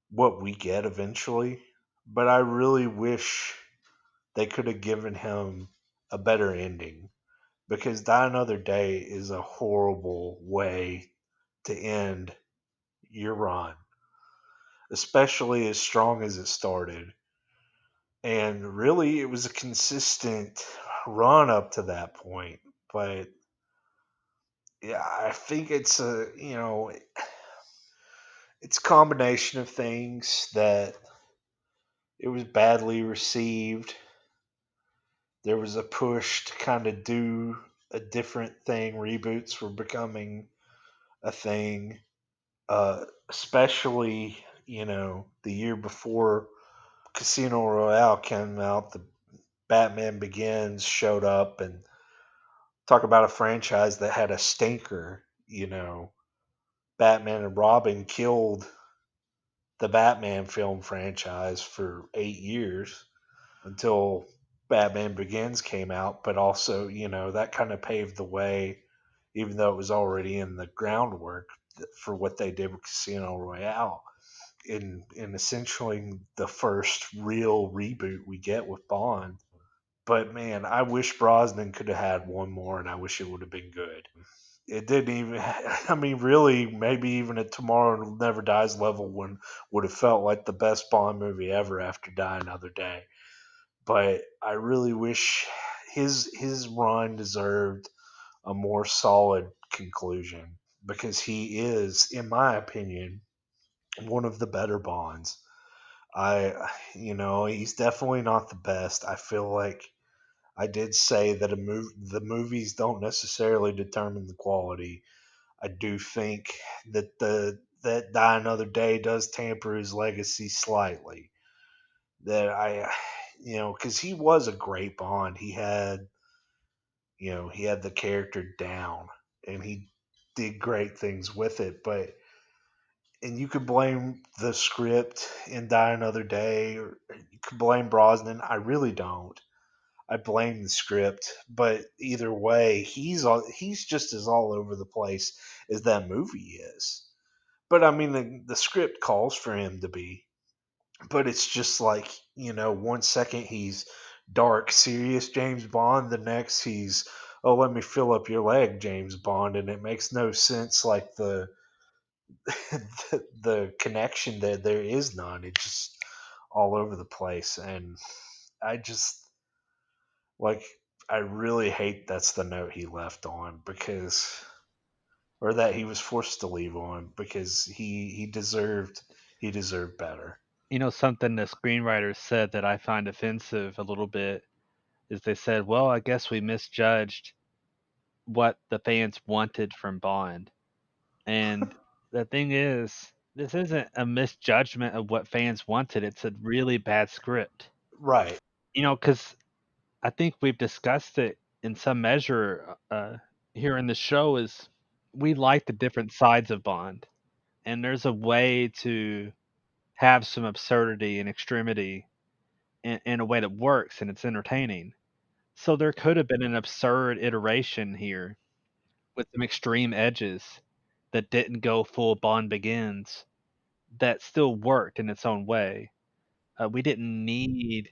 what we get eventually, but I really wish they could have given him a better ending, because Die Another Day is a horrible way to end your run, especially as strong as it started. And really, it was a consistent run up to that point. But yeah, I think it's a combination of things that it was badly received. There was a push to kind of do a different thing. Reboots were becoming a thing, especially, the year before Casino Royale came out, the Batman Begins showed up, and talk about a franchise that had a stinker. Batman and Robin killed the Batman film franchise for 8 years until Batman Begins came out, but also, that kind of paved the way, even though it was already in the groundwork for what they did with Casino Royale. In essentially the first real reboot we get with Bond. But man, I wish Brosnan could have had one more, and I wish it would have been good. It didn't even. I mean, really, maybe even at Tomorrow Never Dies level one would have felt like the best Bond movie ever after Die Another Day. But I really wish his run deserved a more solid conclusion because he is, in my opinion, one of the better Bonds. He's definitely not the best. I feel like I did say that the movies don't necessarily determine the quality. I do think that that Die Another Day does tamper his legacy slightly. That because he was a great Bond. He had the character down, and he did great things with it. And you could blame the script in Die Another Day, or you could blame Brosnan. I really don't. I blame the script, but either way, he's just as all over the place as that movie is. But I mean, the script calls for him to be, but it's just like, 1 second he's dark, serious James Bond, the next he's, oh, let me fill up your leg, James Bond, and it makes no sense. Like the connection there is none. It's just all over the place, and I just like I really hate that's the note he left on because or that he was forced to leave on because he deserved better. Something the screenwriters said that I find offensive a little bit is they said, well, I guess we misjudged what the fans wanted from Bond. And the thing is, this isn't a misjudgment of what fans wanted. It's a really bad script. Right. Because I think we've discussed it in some measure here in the show is we like the different sides of Bond. And there's a way to have some absurdity and extremity in a way that works and it's entertaining. So there could have been an absurd iteration here with some extreme edges that didn't go full Bond Begins that still worked in its own way. We didn't need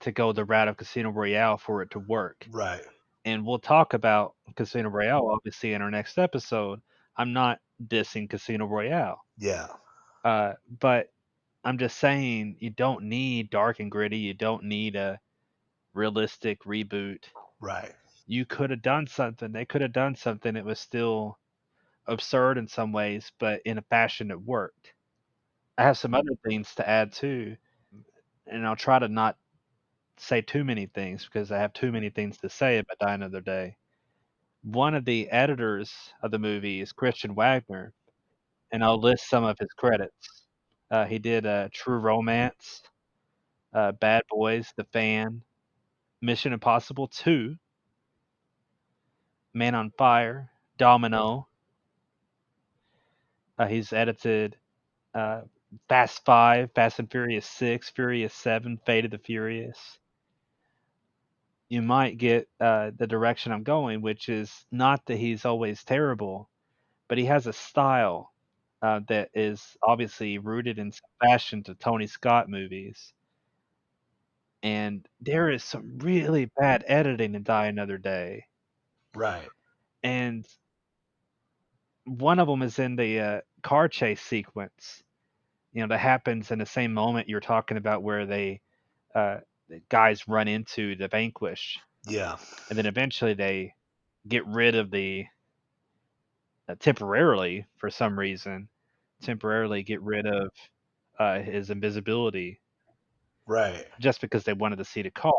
to go the route of Casino Royale for it to work. Right. And we'll talk about Casino Royale obviously in our next episode. I'm not dissing Casino Royale. Yeah. But I'm just saying you don't need dark and gritty. You don't need a realistic reboot. Right. You could have done something. They could have done something that was still absurd in some ways, but in a fashion that worked. I have some other things to add too, and I'll try to not say too many things because I have too many things to say about Die Another Day. One of the editors of the movie is Christian Wagner, and I'll list some of his credits. He did True Romance, Bad Boys, The Fan, Mission Impossible 2, Man on Fire, Domino. He's edited Fast 5, Fast and Furious 6, Furious 7, Fate of the Furious. You might get the direction I'm going, which is not that he's always terrible, but he has a style that is obviously rooted in some fashion to Tony Scott movies. And there is some really bad editing in Die Another Day. Right. And one of them is in the car chase sequence, that happens in the same moment you're talking about where the guys run into the Vanquish. Yeah. And then eventually they get rid of the temporarily, for some reason, temporarily get rid of his invisibility Right. just because they wanted to see the car.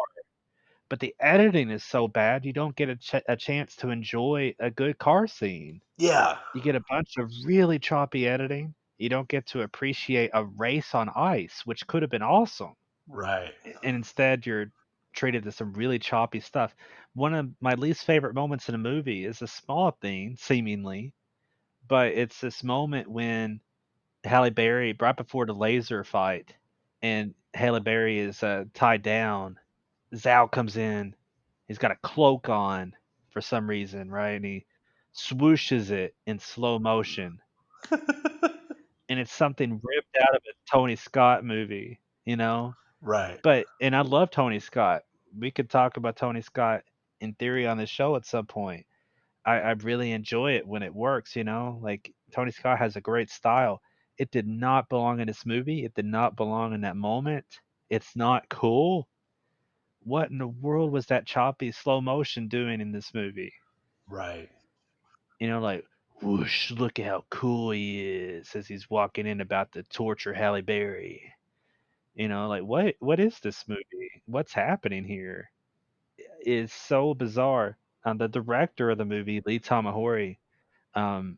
But the editing is so bad, you don't get a chance to enjoy a good car scene. Yeah. You get a bunch of really choppy editing. You don't get to appreciate a race on ice, which could have been awesome. Right. And instead, you're treated to some really choppy stuff. One of my least favorite moments in a movie is a small thing, seemingly, but it's this moment when Halle Berry, right before the laser fight, and Halle Berry is tied down. Zhao comes in. He's got a cloak on for some reason, right? And he swooshes it in slow motion. And it's something ripped out of a Tony Scott movie, Right. And I love Tony Scott. We could talk about Tony Scott in theory on the show at some point. I really enjoy it when it works, Like Tony Scott has a great style. It did not belong in this movie. It did not belong in that moment. It's not cool. what in the world was that choppy slow motion doing in this movie? Right. Like, whoosh, look at how cool he is as he's walking in about to torture Halle Berry. Like what is this movie? What's happening here? It's so bizarre. The director of the movie, Lee Tamahori, um,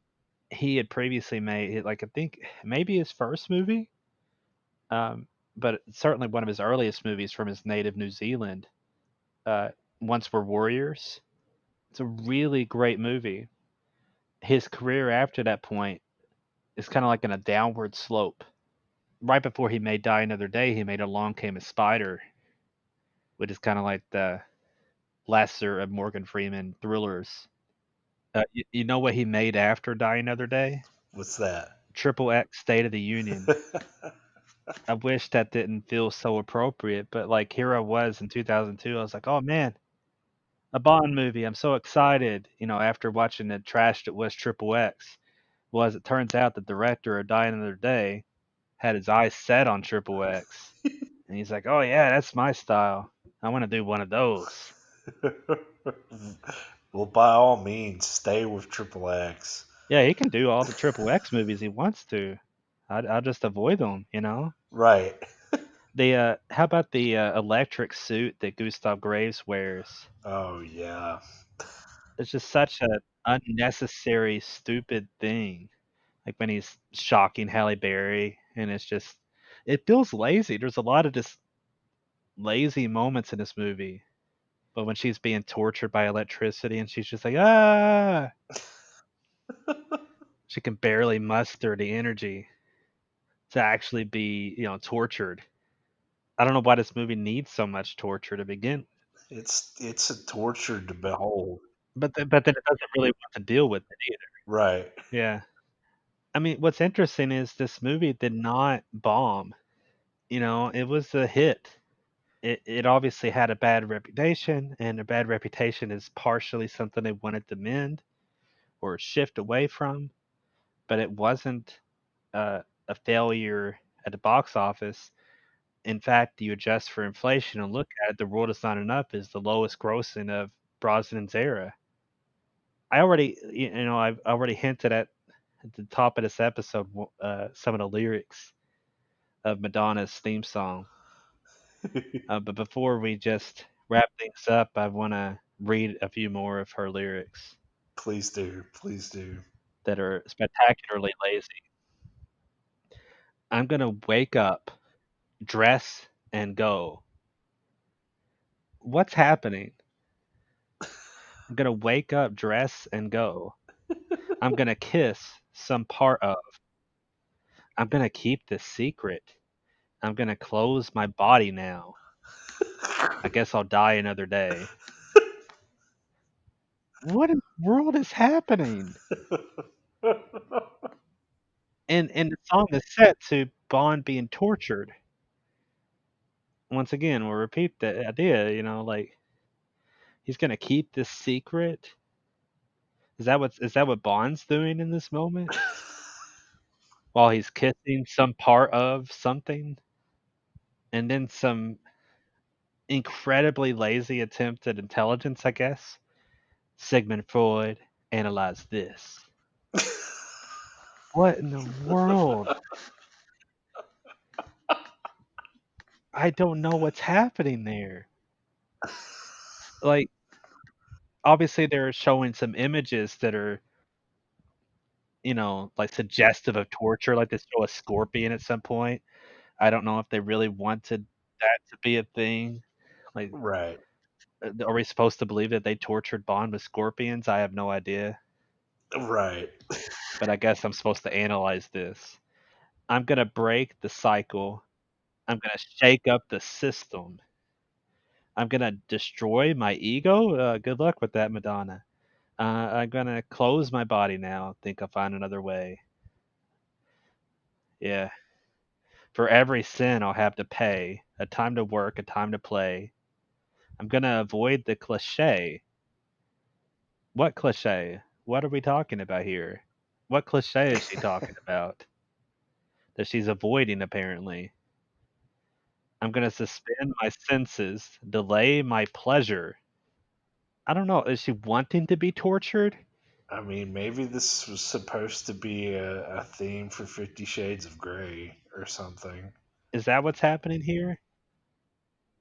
he had previously made like I think maybe his first movie, um, but certainly one of his earliest movies from his native New Zealand. Uh, Once Were Warriors. It's a really great movie. His career after that point is kind of like in a downward slope. Right before he made Die Another Day, he made Along Came a Spider, which is kind of like the lesser of Morgan Freeman thrillers. You know what he made after Die Another Day? What's that? Triple X State of the Union. I wish that didn't feel so appropriate, but like here I was in 2002. I was like, oh man, a Bond movie. I'm so excited, after watching the trash that was Triple X. Well, as it turns out, the director of Die Another Day had his eyes set on Triple X. And he's like, oh yeah, that's my style. I want to do one of those. Well, by all means, stay with Triple X. Yeah, he can do all the Triple X movies he wants to. I'll just avoid them, Right. How about the electric suit that Gustav Graves wears? Oh, yeah. It's just such an unnecessary, stupid thing. Like when he's shocking Halle Berry, and it feels lazy. There's a lot of just lazy moments in this movie. But when she's being tortured by electricity and she's just like, ah, she can barely muster the energy to actually be, tortured. I don't know why this movie needs so much torture to begin. It's a torture to behold. But then it doesn't really want to deal with it either. Right. Yeah. I mean, what's interesting is this movie did not bomb. It was a hit. It obviously had a bad reputation, and a bad reputation is partially something they wanted to mend or shift away from, but it wasn't a failure at the box office. In fact, you adjust for inflation and look at it, The World Is Not Enough is the lowest grossing of Brosnan's era. I've already hinted at the top of this episode some of the lyrics of Madonna's theme song. But before we just wrap things up, I want to read a few more of her lyrics. Please do. Please do. That are spectacularly lazy. I'm going to wake up, dress, and go. What's happening? I'm going to wake up, dress, and go. I'm going to kiss some part of. I'm going to keep this secret. I'm going to close my body now. I guess I'll die another day. What in the world is happening? And the song is set to Bond being tortured. Once again, we'll repeat the idea, like he's gonna keep this secret. Is that what Bond's doing in this moment? While he's kissing some part of something? And then some incredibly lazy attempt at intelligence, I guess. Sigmund Freud analyzed this. What in the world? I don't know what's happening there. Like, obviously they're showing some images that are, like suggestive of torture, like they show a scorpion at some point. I don't know if they really wanted that to be a thing. Like, Right. are we supposed to believe that they tortured Bond with scorpions? I have no idea. Right. But I guess I'm supposed to analyze this. I'm going to break the cycle. I'm going to shake up the system. I'm going to destroy my ego. Good luck with that, Madonna. I'm going to close my body now. Think I'll find another way. Yeah. For every sin I'll have to pay. A time to work, a time to play. I'm going to avoid the cliche. What cliche? What are we talking about here? What cliche is she talking about? That she's avoiding, apparently. I'm gonna suspend my senses, delay my pleasure. I don't know, is she wanting to be tortured? I mean, maybe this was supposed to be a theme for 50 Shades of Grey or something. Is that what's happening here?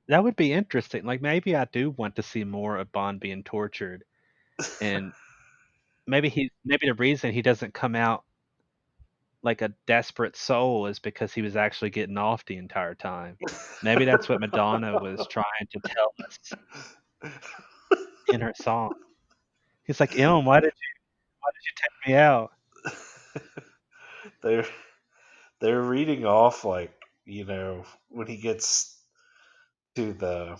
That would be interesting. Like, maybe I do want to see more of Bond being tortured, and maybe the reason he doesn't come out like a desperate soul is because he was actually getting off the entire time. Maybe that's what Madonna was trying to tell us in her song. He's like, "Em, why did you take me out?" they're they're reading off like, when he gets to the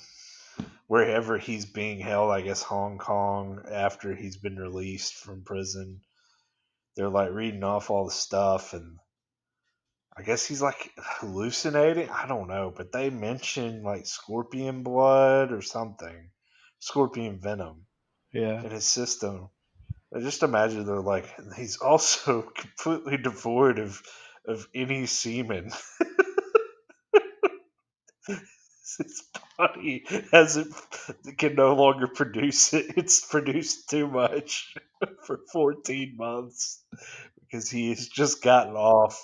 wherever he's being held, I guess Hong Kong, after he's been released from prison. They're like reading off all the stuff, and I guess he's like hallucinating. I don't know, but they mention like scorpion blood or something, scorpion venom Yeah. in his system. I just imagine they're like, he's also completely devoid of any semen. His body hasn't can no longer produce it. It's produced too much for 14 months because he has just gotten off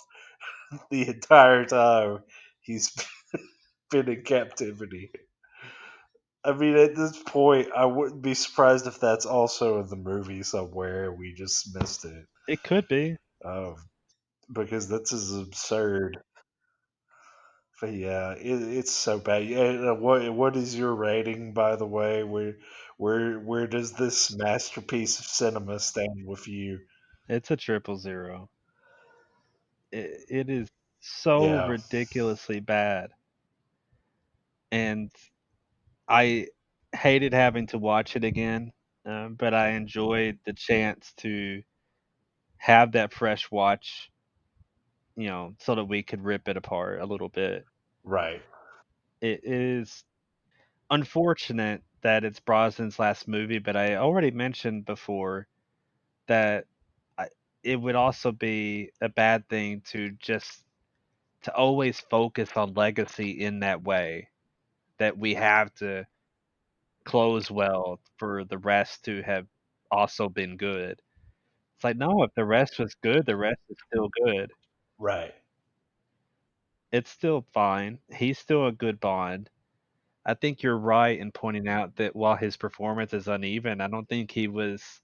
the entire time he's been in captivity. I mean, at this point, I wouldn't be surprised if that's also in the movie somewhere. We just missed it. It could be. Um, because that's as absurd. But yeah, it's so bad. Yeah, what is your rating, by the way? Where does this masterpiece of cinema stand with you? It's a 000. It is so Yeah, ridiculously bad, and I hated having to watch it again, but I enjoyed the chance to have that fresh watch, so that we could rip it apart a little bit. right, It is unfortunate that it's Brosnan's last movie, but I already mentioned before that I, it would also be a bad thing to always focus on legacy in that way, that we have to close well for the rest to have also been good. It's like, no, if the rest was good, the rest is still good. right. It's still fine. He's still a good Bond. I think you're right in pointing out that while his performance is uneven, I don't think he was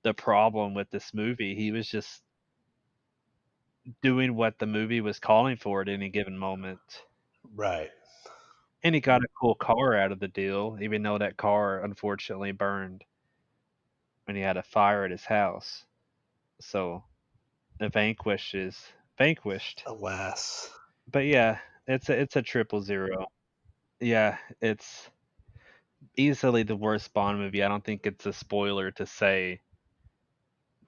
the problem with this movie. He was just doing what the movie was calling for at any given moment. Right. And he got a cool car out of the deal, even though that car unfortunately burned when he had a fire at his house. So the vanquish is vanquished. Alas. But yeah, it's a 000. Yeah, it's easily the worst Bond movie. I don't think it's a spoiler to say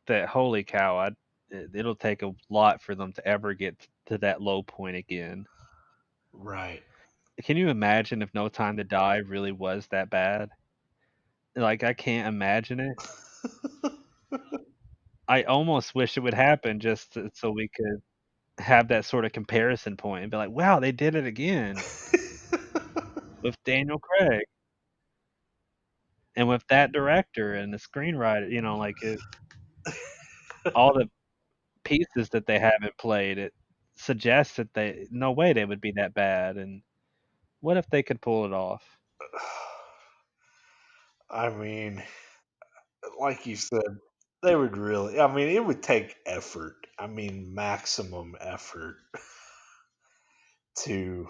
that holy cow, it'll take a lot for them to ever get to that low point again. Right. Can you imagine if No Time to Die really was that bad? Like, I can't imagine it. I almost wish it would happen so we could have that sort of comparison point and be like, "Wow, they did it again with Daniel Craig and with that director and the screenwriter." Like all the pieces that they haven't played, it suggests that no way they would be that bad. And what if they could pull it off? I mean, like you said, they would really. I mean, it would take effort. I mean, maximum effort to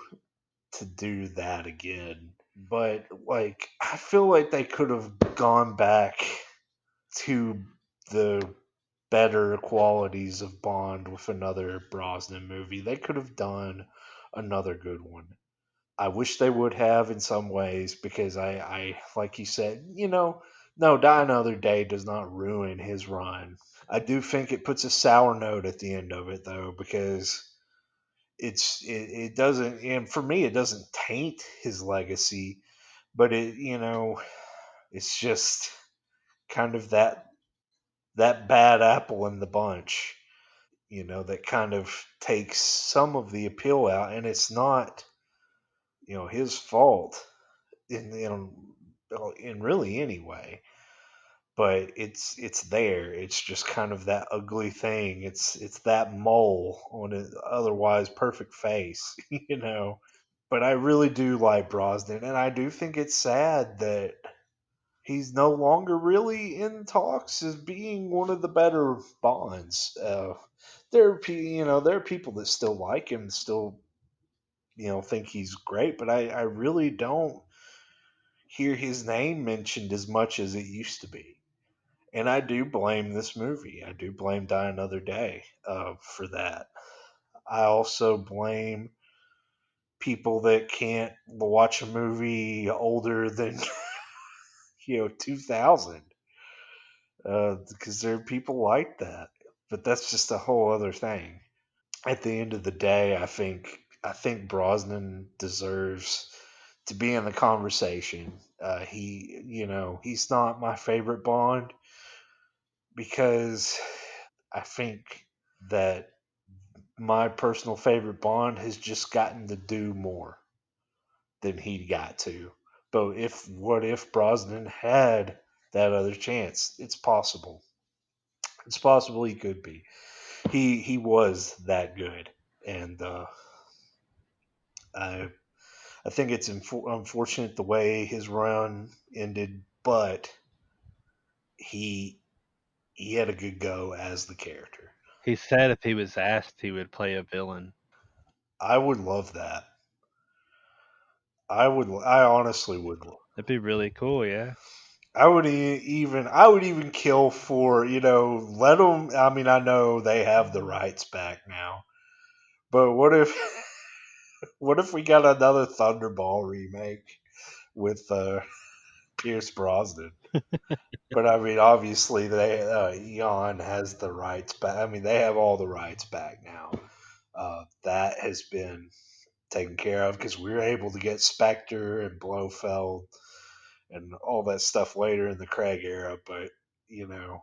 to do that again. But like, I feel like they could have gone back to the better qualities of Bond with another Brosnan movie. They could have done another good one. I wish they would have in some ways because like you said, no, Die Another Day does not ruin his run. I do think it puts a sour note at the end of it though because it doesn't, and for me it doesn't taint his legacy, but it's just kind of that bad apple in the bunch, that kind of takes some of the appeal out, and it's not his fault in really any way. But it's there. It's just kind of that ugly thing. It's that mole on an otherwise perfect face, you know. But I really do like Brosnan, and I do think it's sad that he's no longer really in talks as being one of the better Bonds. There are people that still like him, still think he's great, but I really don't hear his name mentioned as much as it used to be. And I do blame this movie. I do blame Die Another Day for that. I also blame people that can't watch a movie older than 2000 because there are people like that. But that's just a whole other thing. At the end of the day, I think Brosnan deserves to be in the conversation. He's not my favorite Bond because I think that my personal favorite Bond has just gotten to do more than he got to. But what if Brosnan had that other chance? It's possible. It's possible he could be. He was that good, and I I think it's unfortunate the way his run ended, but he he had a good go as the character. He said if he was asked, he would play a villain. I would love that. I honestly would. That'd be really cool, yeah. I would even kill for let them. I mean, I know they have the rights back now, but what if what if we got another Thunderball remake with Pierce Brosnan? But I mean, obviously, Eon has the rights back. I mean, they have all the rights back now. That has been taken care of because we were able to get Spectre and Blofeld and all that stuff later in the Craig era. But you know,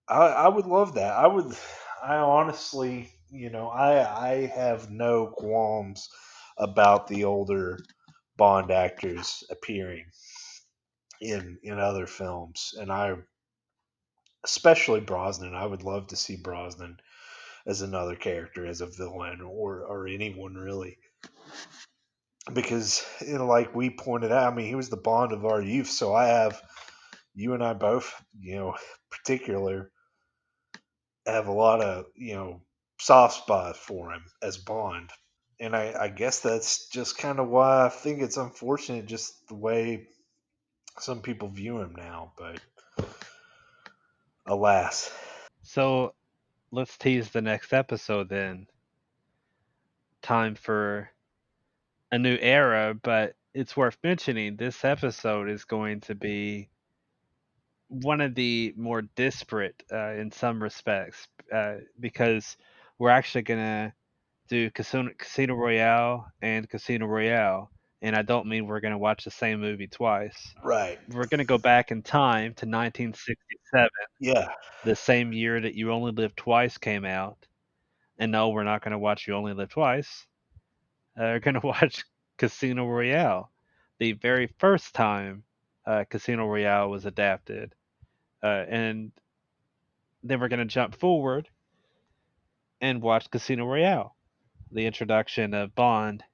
I would love that. I would. I honestly, I have no qualms about the older Bond actors appearing in other films, and I especially Brosnan. I would love to see Brosnan as another character, as a villain, or anyone really, because like we pointed out, I mean, he was the Bond of our youth. So you and I both, particular, have a lot of soft spot for him as Bond. And I guess that's just kind of why I think it's unfortunate, just the way some people view him now. But alas. So let's tease the next episode then. Time for a new era, but it's worth mentioning this episode is going to be one of the more disparate in some respects because we're actually going to do Casino Royale and Casino Royale. And I don't mean we're going to watch the same movie twice. Right. We're going to go back in time to 1967, Yeah. the same year that You Only Live Twice came out. And no, we're not going to watch You Only Live Twice. We're going to watch Casino Royale, the very first time Casino Royale was adapted. And then we're going to jump forward and watch Casino Royale, the introduction of Bond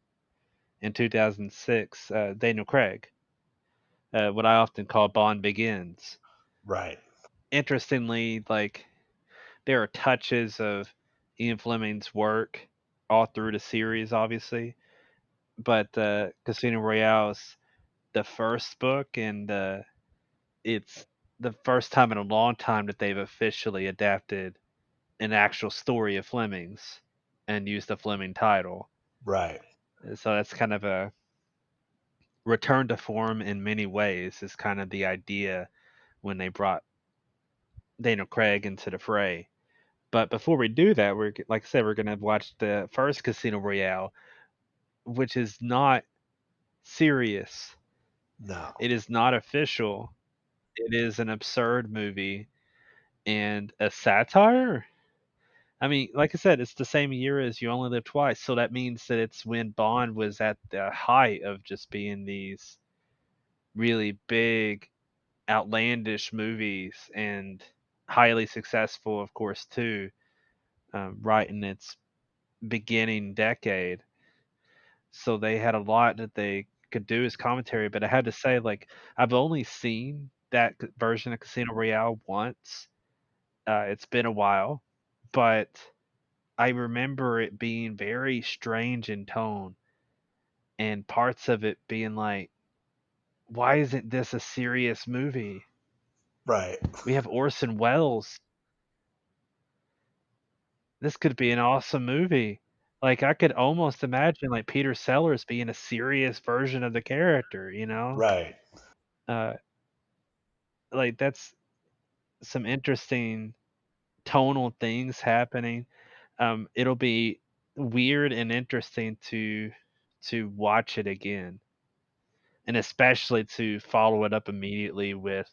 in 2006, Daniel Craig, what I often call Bond Begins. Right. Interestingly, like there are touches of Ian Fleming's work all through the series, obviously, but Casino Royale is the first book, and it's the first time in a long time that they've officially adapted an actual story of Fleming's and used the Fleming title. Right. So that's kind of a return to form in many ways, is kind of the idea when they brought Daniel Craig into the fray. But before we do that, we're like I said, we're going to watch the first Casino Royale, which is not serious. No. It is not official. It is an absurd movie and a satire. I mean, like I said, it's the same year as You Only Live Twice, so that means that it's when Bond was at the height of just being these really big, outlandish movies and highly successful, of course, too, right in its beginning decade. So they had a lot that they could do as commentary. But I had to say, like, I've only seen that version of Casino Royale once. It's been a while, but I remember it being very strange in tone and parts of it being like, why isn't this a serious movie? Right. We have Orson Welles. This could be an awesome movie. Like I could almost imagine like Peter Sellers being a serious version of the character, you know? Right. Uh like that's some interesting tonal things happening. It'll be weird and interesting to watch it again, and especially to follow it up immediately with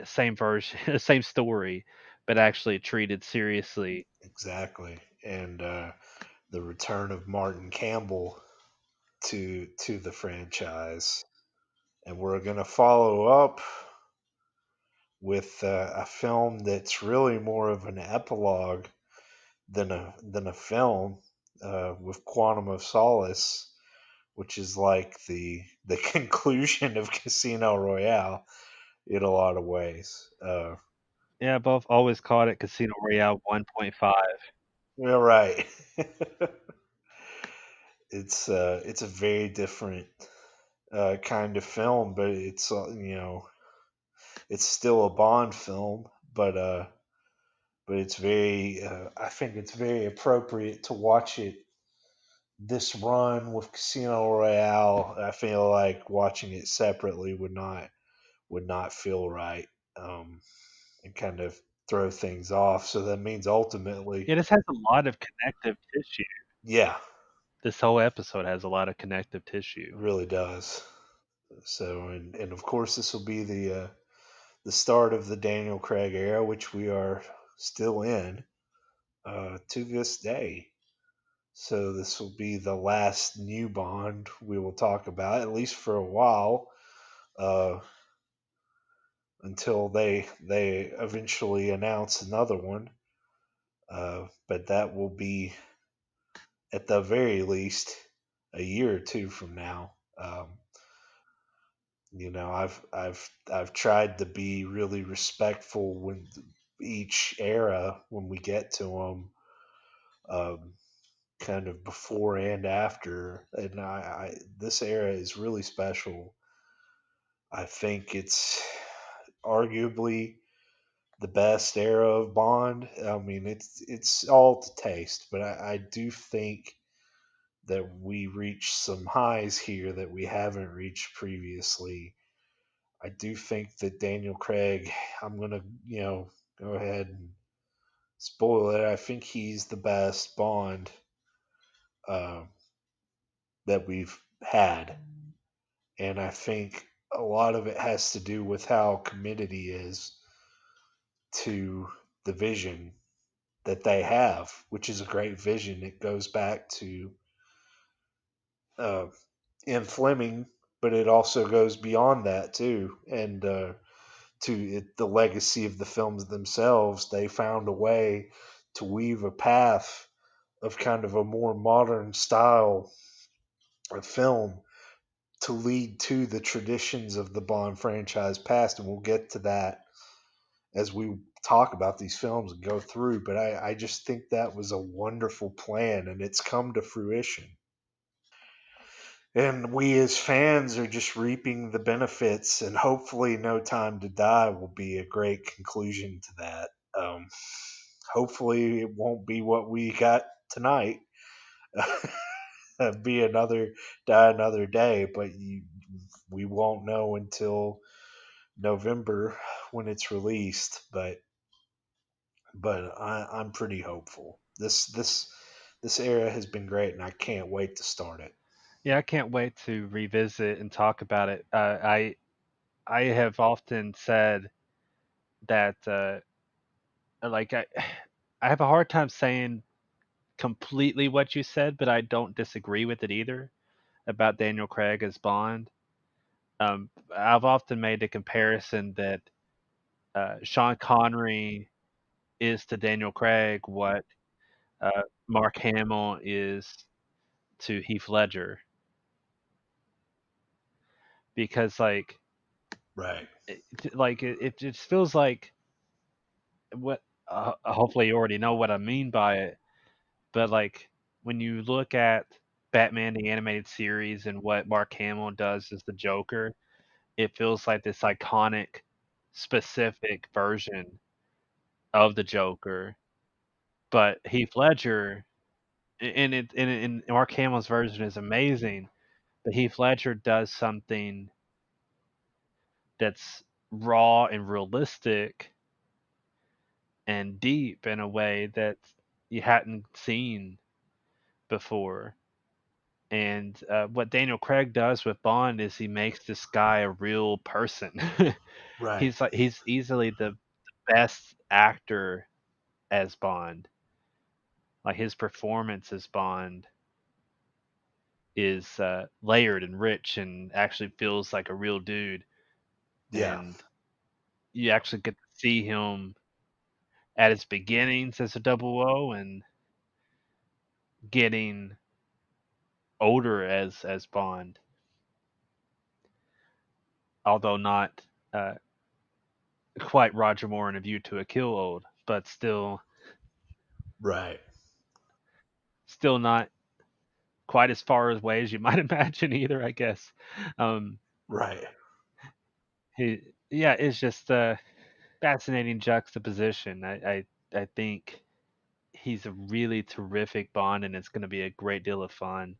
same version, same story, but actually treated seriously. Exactly. And the return of Martin Campbell to the franchise. And we're going to follow up with a film that's really more of an epilogue than a film, with Quantum of Solace, which is like the conclusion of Casino Royale in a lot of ways. Yeah, both always called it Casino Royale 1.5. Yeah, right. It's a very different kind of film, but it's it's still a Bond film, but it's very I think it's very appropriate to watch it this run with Casino Royale. I feel like watching it separately would not feel right, and kind of throw things off. So that means ultimately, Yeah, this has a lot of connective tissue. yeah, This whole episode has a lot of connective it tissue. really does. So, and of course, this will be the start of the Daniel Craig era, which we are still in to this day. So this will be the last new Bond we will talk about, at least for a while, uh, until they eventually announce another one. But that will be at the very least a year or two from now. I've tried to be really respectful when each era when we get to them, um, kind of before and after. And this era is really special. I think it's arguably the best era of Bond. I mean, it's all to taste, but I do think that we reached some highs here that we haven't reached previously. I do think that Daniel Craig, I'm gonna, go ahead and spoil it. I think he's the best Bond uh, that we've had, and I think a lot of it has to do with how committed he is to the vision that they have, which is a great vision. It goes back to uh, Ian Fleming, but it also goes beyond that too, and to the legacy of the films themselves. They found a way to weave a path of kind of a more modern style of film to lead to the traditions of the Bond franchise past, and we'll get to that as we talk about these films and go through. But I just think that was a wonderful plan, and it's come to fruition. And we as fans are just reaping the benefits, and hopefully No Time to Die will be a great conclusion to that. Hopefully it won't be what we got tonight. Be another Die Another Day, but we won't know until November when it's released. But I'm pretty hopeful. This era has been great, and I can't wait to start it. Yeah, I can't wait to revisit and talk about it. I have often said that like I have a hard time saying completely what you said, but I don't disagree with it either about Daniel Craig as Bond. I've often made the comparison that Sean Connery is to Daniel Craig what Mark Hamill is to Heath Ledger, because Right. it just feels like what. Hopefully, you already know what I mean by it, but when you look at Batman the animated series and what Mark Hamill does as the Joker, it feels like this iconic, specific version of the Joker. But Heath Ledger, and Mark Hamill's version is amazing, but Heath Ledger does something that's raw and realistic and deep in a way that you hadn't seen before. And what Daniel Craig does with Bond is he makes this guy a real person. Right. He's easily the best actor as Bond. Like his performance as Bond is layered and rich and actually feels like a real dude. Yeah. And you actually get to see him at his beginnings as a double O and getting older as Bond, although not uh, quite Roger Moore in A View to a Kill old, but Right. still not quite as far away as you might imagine either, I guess. Um, Right. yeah, it's just a fascinating juxtaposition. I think he's a really terrific Bond, and it's going to be a great deal of fun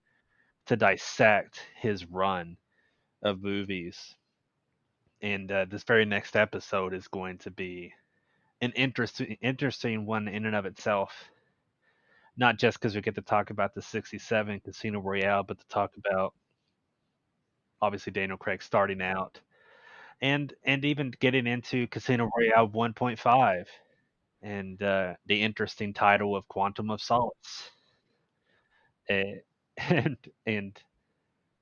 to dissect his run of movies. And this very next episode is going to be an interesting one in and of itself. Not just because we get to talk about the '67 Casino Royale, but to talk about obviously Daniel Craig starting out and even getting into Casino Royale 1.5 and the interesting title of Quantum of Solace. Eh, and and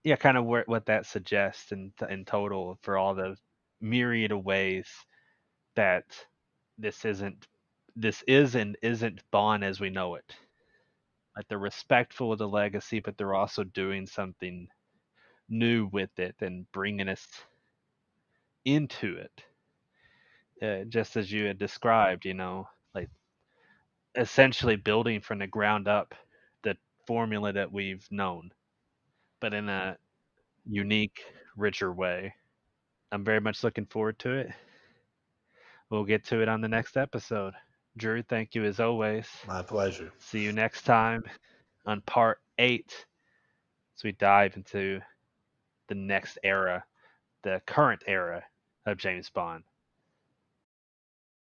yeah, kind of what that suggests in total for all the myriad of ways that this isn't this is and isn't Bond as we know it. Like they're respectful of the legacy, but they're also doing something new with it and bringing us into it. Just as you had described, like essentially building from the ground up the formula that we've known, but in a unique, richer way. I'm very much looking forward to it. We'll get to it on the next episode. Drew, thank you as always. My pleasure. See you next time on part 8 as we dive into the next era, the current era of James Bond.